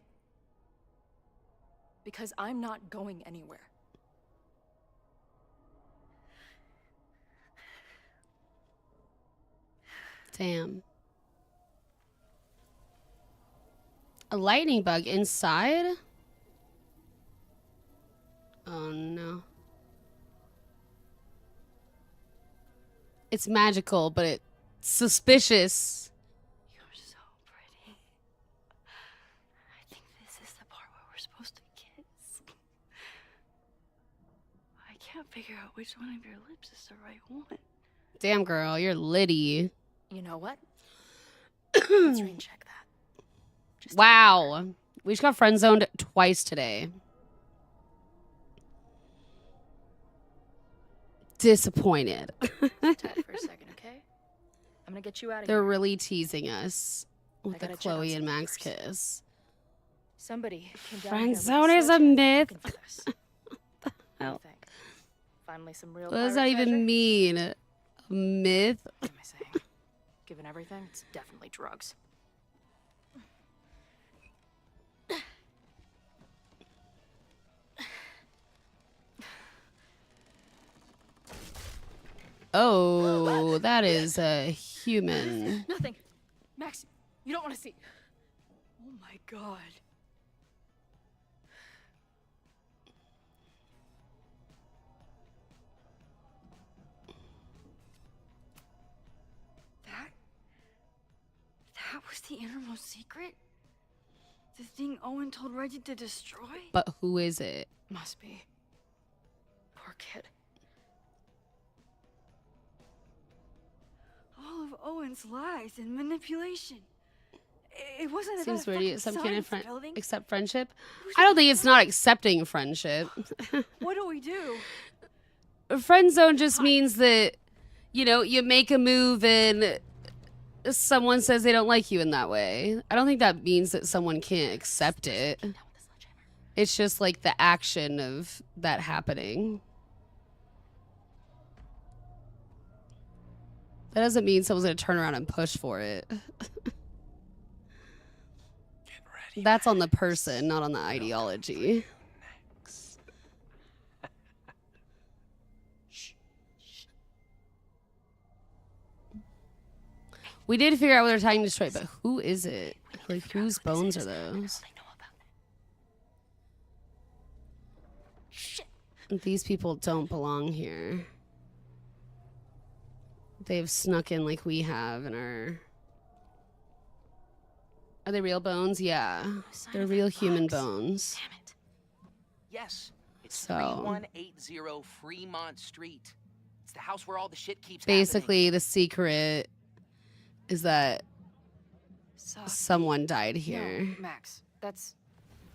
Because I'm not going anywhere. Damn. A lightning bug inside? Oh no. It's magical, but it's suspicious. You're so pretty. I think this is the part where we're supposed to kiss. I can't figure out which one of your lips is the right one. Damn, girl, you're litty. You know what? Let's rain check that. Wow. We just got friend zoned twice today. Disappointed. Tight for a second, okay? I'm gonna get you out of They're here. really teasing us with the gotta check on Chloe and some Max kiss. Somebody came down Friend here with zone is a sledgehammer myth. looking for this. What the hell? Finally, some real What does that pirate even treasure? mean? A myth? What am I saying? Given everything, it's definitely drugs. Oh, that is a human. Nothing. Max, you don't want to see. Oh my god. That was the innermost secret? The thing Owen told Reggie to destroy? But who is it? Must be. Poor kid. All of Owen's lies and manipulation. It wasn't about Seems a weird. fucking Some kind of science building. accept friendship. I don't think it's not accepting friendship. What do we do? Friend zone just means that, you know, you make a move and someone says they don't like you in that way. I don't think that means that someone can't accept it. It's just like the action of that happening. That doesn't mean someone's going to turn around and push for it. That's on the person, not on the ideology. We did figure out what they're trying to destroy, but who is it? Like, whose bones are those? These people don't belong here. They've snuck in like we have in our... Are they real bones? Yeah. They're real human bones. Damn it. Yes, it's So 3180 Fremont Street. It's the house where all the shit keeps basically the secret is that someone died here. No, Max, that's...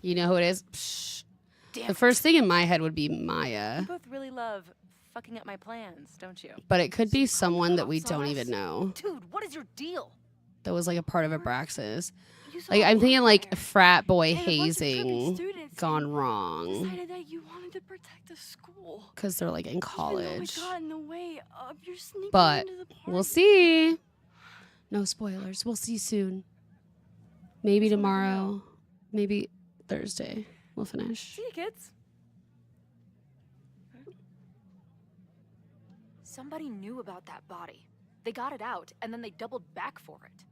You know who it is? Psh. Damn The first thing in my head would be Maya. You both really love fucking up my plans, don't you? But it could be someone that we don't even know. Dude, what is your deal? that was like a part of Abraxas. Like I'm thinking like frat boy hazing gone wrong. Decided that you wanted to protect the school. Because they're like in college. Even though it got in the way of your sneaking But into the party. we'll see. No spoilers. We'll see soon. Maybe tomorrow. Maybe Thursday. We'll finish. See you, kids. Somebody knew about that body. They got it out, and then they doubled back for it.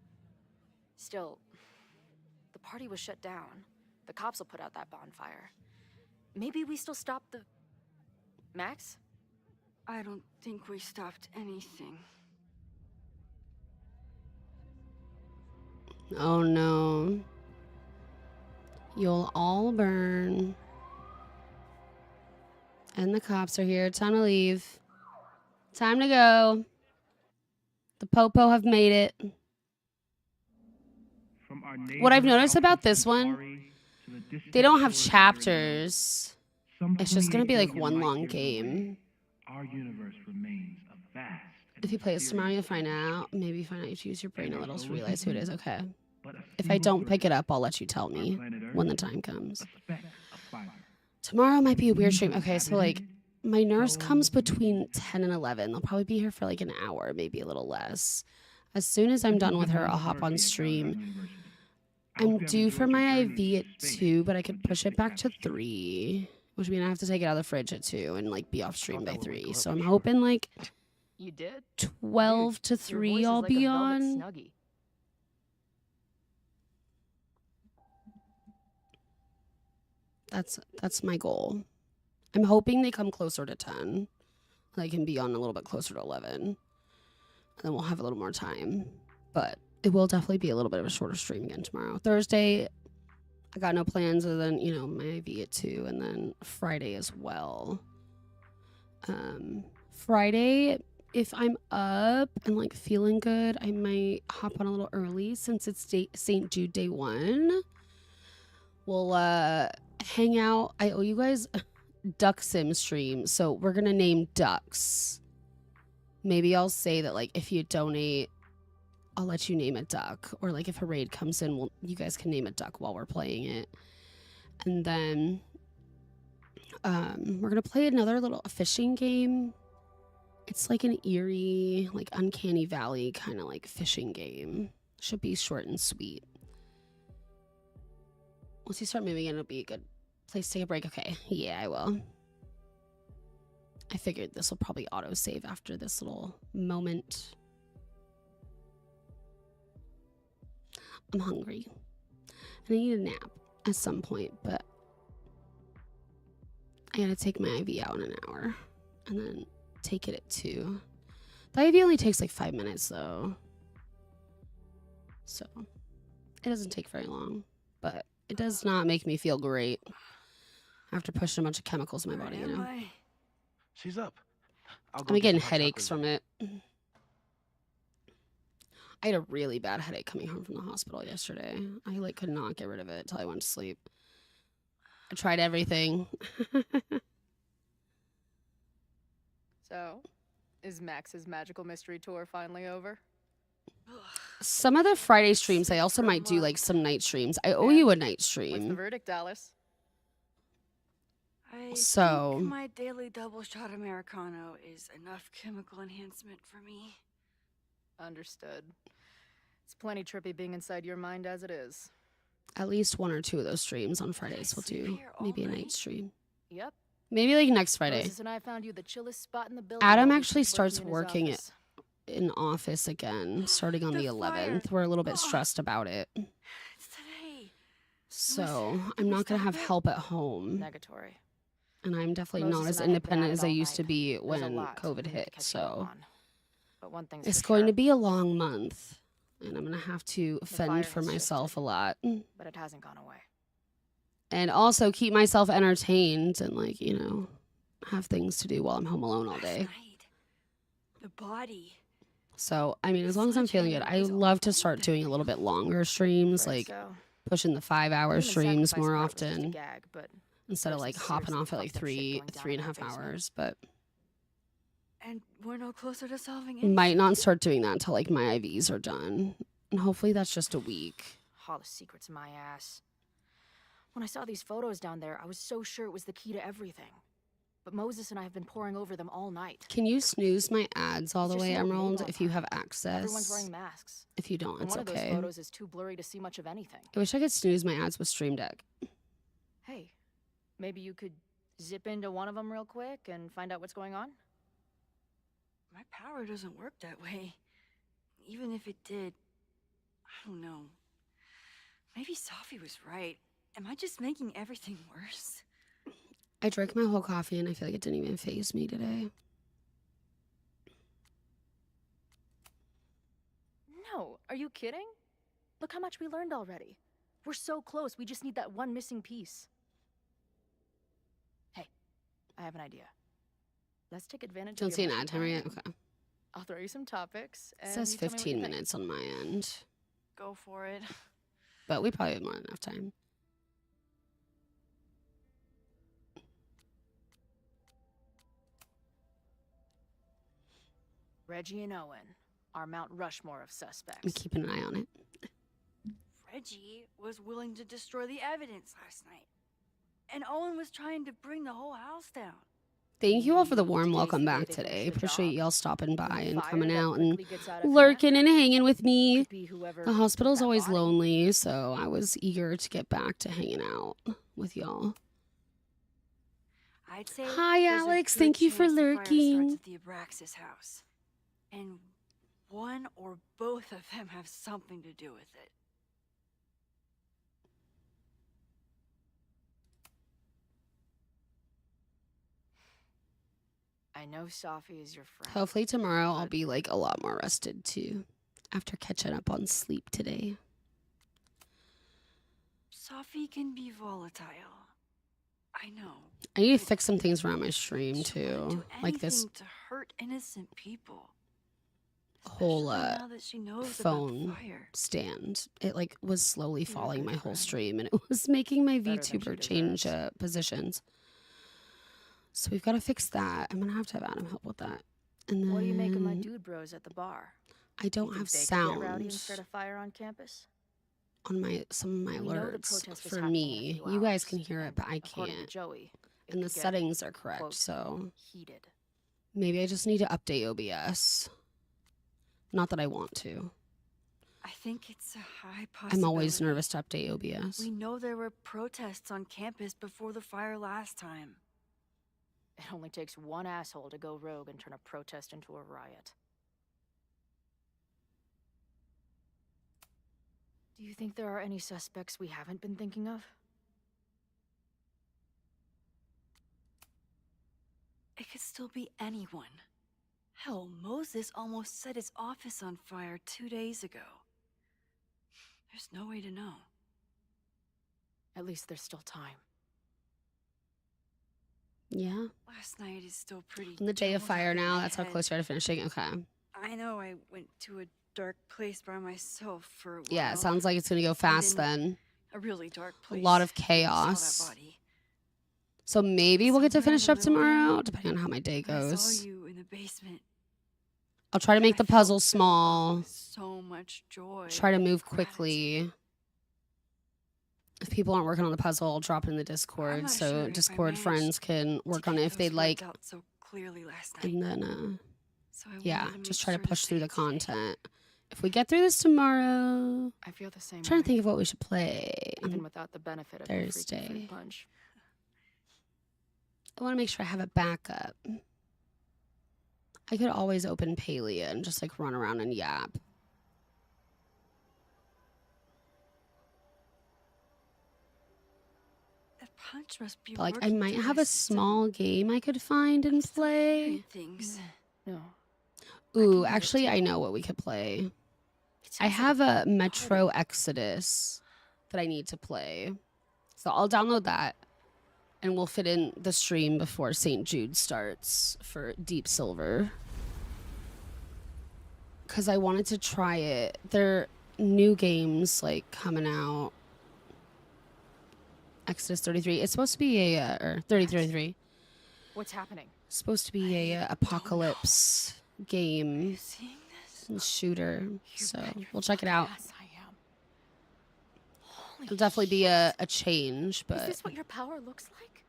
Still, the party was shut down. The cops will put out that bonfire. Maybe we still stop the... Max? I don't think we stopped anything. Oh no. You'll all burn. And the cops are here. Time to leave. Time to go. The Popo have made it. What I've noticed about this one, they don't have chapters. It's just going to be like one long game. Our universe remains a vast. If you play this tomorrow, you'll find out. Maybe find out you choose your brain a little to realize who it is. Okay. If I don't pick it up, I'll let you tell me when the time comes. Tomorrow might be a weird stream. Okay, so like my nurse comes between 10 and 11. They'll probably be here for like an hour, maybe a little less. As soon as I'm done with her, I'll hop on stream. I'm due for my IV at 2, but I could push it back to 3. Which means I have to take it out of the fridge at 2 and like be off stream by 3. So I'm hoping like You did? 12 to 3 I'll be on. Snuggie. That's my goal. I'm hoping they come closer to 10. I can be on a little bit closer to 11. And then we'll have a little more time. But it will definitely be a little bit of a shorter stream again tomorrow. Thursday, I got no plans other than, you know, my IV at 2. And then Friday as well. Friday, if I'm up and like feeling good, I might hop on a little early since it's St. Jude Day 1. We'll hang out. I owe you guys Duck Sim stream, so we're gonna name ducks. Maybe I'll say that like if you donate, I'll let you name a duck, or like if a raid comes in, you guys can name a duck while we're playing it. And then we're gonna play another little fishing game. It's like an eerie, like uncanny valley kind of like fishing game. Should be short and sweet. Once you start moving in, it'll be a good place to take a break. Okay, yeah, I will. I figured this will probably auto-save after this little moment. I'm hungry. And I need a nap at some point, but I gotta take my IV out in an hour. And then take it at 2. The IV only takes like 5 minutes, though. So, it doesn't take very long, but it does not make me feel great after pushing a bunch of chemicals in my body, you know? She's up. I'm getting headaches from it. I had a really bad headache coming home from the hospital yesterday. I like could not get rid of it until I went to sleep. I tried everything. So, is Max's magical mystery tour finally over? Some of the Friday streams, I also might do like some night streams. I owe you a night stream. What's the verdict, Alice? I So- think my daily double shot Americano is enough chemical enhancement for me. Understood. It's plenty trippy being inside your mind as it is. At least 1 or 2 of those streams on Fridays we'll do. Maybe a night stream. Yep. Maybe like next Friday. Moses and I found you the chillest spot in the building. Adam while we actually kept starts working in his working office. in office again, starting on the 11th. We're a little bit stressed about it. It's today. So I'm not going to have help at home. Negatory. And I'm definitely Moses not as and I had been independent at as it I all used to night. be There's a when lot COVID we need to hit. catch you up So on. But one thing's it's for going sure, to be a long month. And I'm going to have to fire fend for has myself a lot. but it hasn't gone away. And also keep myself entertained and like, you know, have things to do while I'm home alone all day. The body. So, I mean, as long as I'm feeling good, I love to start doing a little bit longer streams, like pushing the 5-hour streams more often instead of like hopping off at like 3.5 hours. But And we're no closer to solving it. might not start doing that until like my IVs are done. And hopefully that's just a week. All the secrets in my ass. When I saw these photos down there, I was so sure it was the key to everything. But Moses and I have been poring over them all night. Can you snooze my ads all the It's way, just an old Emerald, Avon if you have party. access? Everyone's wearing masks. If you don't, And it's one okay. of those photos is too blurry to see much of anything. I wish I could snooze my ads with Stream Deck. Hey, maybe you could zip into one of them real quick and find out what's going on? My power doesn't work that way. Even if it did, I don't know. Maybe Safi was right. Am I just making everything worse? I drank my whole coffee and I feel like it didn't even faze me today. No, are you kidding? Look how much we learned already. We're so close, we just need that one missing piece. Hey, I have an idea. Let's take advantage Don't of see your an ad timer yet? time. Okay. I'll throw you some topics. It And says you tell me what 15 you think. minutes on my end. Go for it. But we probably have more than enough time. Reggie and Owen, our Mount Rushmore of suspects. I'm keeping an eye on it. Reggie was willing to destroy the evidence last night. And Owen was trying to bring the whole house down. Thank you all for the warm welcome back today. Appreciate y'all stopping by and coming out and lurking and hanging with me. The hospital's always lonely, so I was eager to get back to hanging out with y'all. I'd say Hi, there's a Alex. good Thank you for chance the fire lurking. starts at the Abraxas house. And one or both of them have something to do with it. I know Safi is your friend. Hopefully tomorrow I'll be like a lot more rested too after catching up on sleep today. Safi can be volatile. I know. I need to fix some things around my stream too. Like this Anything to hurt innocent people. whole Especially now that she knows about the phone fire. stand. It like was slowly falling my whole stream and it was making my Better than she VTuber change positions. So we've got to fix that. I'm gonna have to have Adam help with that. And then What do you make of my dude bros at the bar? I don't You have think they could get rowdy and sound start a fire on campus? on my some of my We know the alerts protest is for happening in a me. few You guys hours, can hear it, and but I according to can't. Joey, it And the could get, settings are correct, quote, so heated. maybe I just need to update OBS. Not that I want to. I think it's a high possibility. I'm always nervous to update OBS. We know there were protests on campus before the fire last time. It only takes one asshole to go rogue and turn a protest into a riot. Do you think there are any suspects we haven't been thinking of? It could still be anyone. Hell, Moses almost set his office on fire 2 days ago. There's no way to know. At least there's still time. Yeah. Last night is still pretty. On the day of jumbled fire up in now, my that's how head. close you are to finishing. Okay. I know I went to a dark place by myself for a while. Yeah, it sounds like it's gonna go fast then. A really dark A place. lot of when I saw that chaos. body. So maybe we'll get to Somewhere in finish the up middle tomorrow, there, depending on how my day I goes. saw you in the basement. I'll try to make the puzzle small. So much joy. Try to move quickly. If people aren't working on the puzzle, I'll drop it in the Discord not so sure if I Discord managed friends can work on it if they'd like. Out so clearly last night. And then, So I yeah, wanted to just make try to sure push say through the it today. content. If we get through this tomorrow, I feel the same I'm trying way, to think of what we should play even on without the benefit of the freaky Thursday. fruit punch. I want to make sure I have a backup. I could always open Palia and just like run around and yap. That punch must be But like I working might through have my a small game I could find and play. hearing things. No. Ooh, actually I know what we could play. I have a Metro Exodus that I need to play. So I'll download that and we'll fit in the stream before St. Jude starts for Deep Silver. Because I wanted to try it. There are new games like coming out. Exodus 33. It's supposed to be a, or 3033. What's happening? It's supposed to be a apocalypse game. Seeing this? shooter. So we'll check it out. Yes, I am. Holy It'll definitely be a change, but Is this what your power looks like?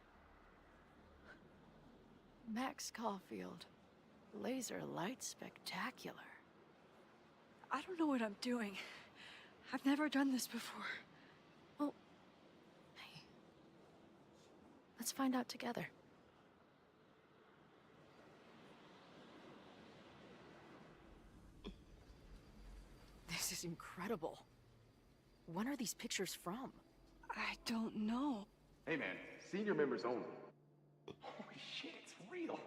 Max Caulfield. Laser light spectacular. I don't know what I'm doing. I've never done this before. Well, hey. Let's find out together. This is incredible. When are these pictures from? I don't know. Hey man, senior members only. Holy shit, it's real.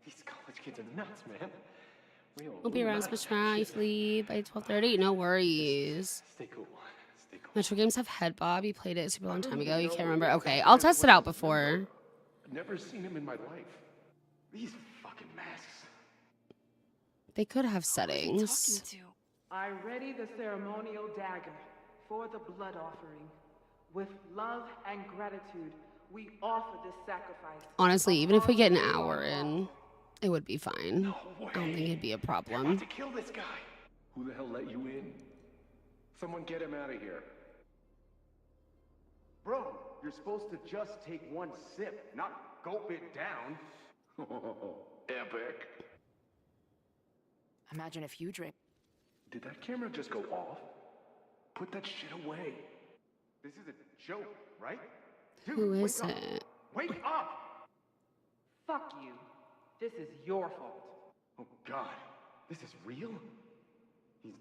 These college kids are nuts, man. Real. we'll be around Smash Mouth Lead by 12:30. No worries. Stay cool. Stay cool. Metro Games have Head Bob. You played it a super long time ago. You can't remember. Okay, I'll test it out before. Never seen him in my life. These fucking masks. They could have settings. I ready the ceremonial dagger for the blood offering. With love and gratitude, we offer this sacrifice. Honestly, even if we get an hour in, it would be fine. I don't think it'd be a problem. To kill this guy. Who the hell let you in? Someone get him out of here. Bro, you're supposed to just take one sip, not gulp it down. Epic. Imagine if you drink. Did that camera just go off? Put that shit away. This is a joke, right? Who is it? Wake up! Fuck you. This is your fault. Oh God, this is real? He's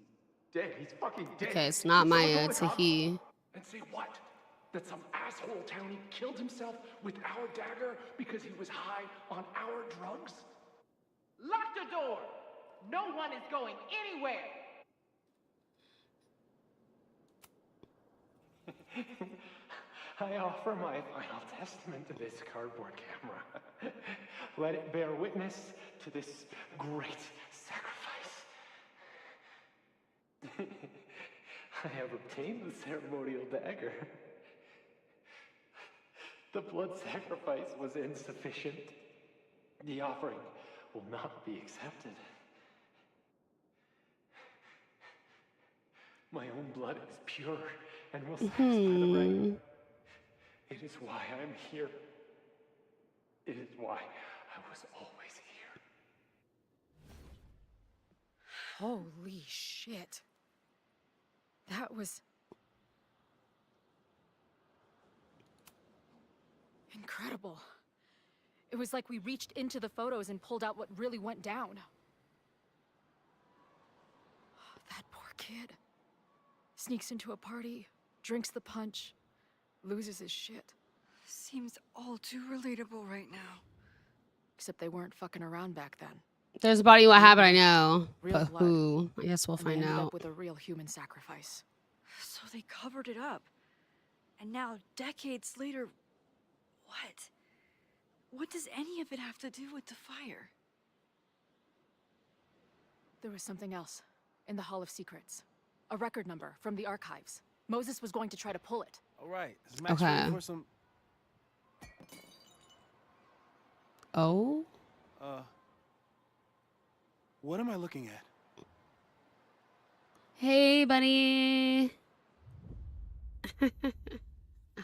dead. He's fucking dead. Okay, it's not Maya, it's a he. And say what? That some asshole townie killed himself with our dagger because he was high on our drugs? Lock the door! No one is going anywhere! I offer my final testament to this cardboard camera. Let it bear witness to this great sacrifice. I have obtained the ceremonial dagger. The blood sacrifice was insufficient. The offering will not be accepted. My own blood is pure and will satisfy the right. It is why I'm here. It is why I was always here. Holy shit. That was incredible. It was like we reached into the photos and pulled out what really went down. That poor kid. Sneaks into a party, drinks the punch, loses his shit. Seems all too relatable right now. Except they weren't fucking around back then. There's a body what happened, I know. Real But blood. who? I guess we'll And they find ended out. up with a real human sacrifice. So they covered it up. And now, decades later, what? What does any of it have to do with the fire? There was something else in the Hall of Secrets. A record number from the archives. Moses was going to try to pull it. All right. Is Max Okay. ready for some? Oh? What am I looking at? Hey, buddy.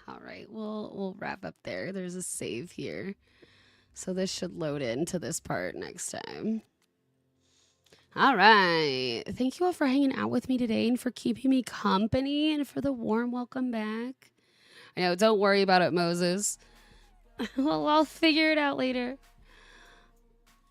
All right, we'll wrap up there. There's a save here. So this should load into this part next time. All right. Thank you all for hanging out with me today and for keeping me company and for the warm welcome back. I know, don't worry about it, Moses. Well, I'll figure it out later.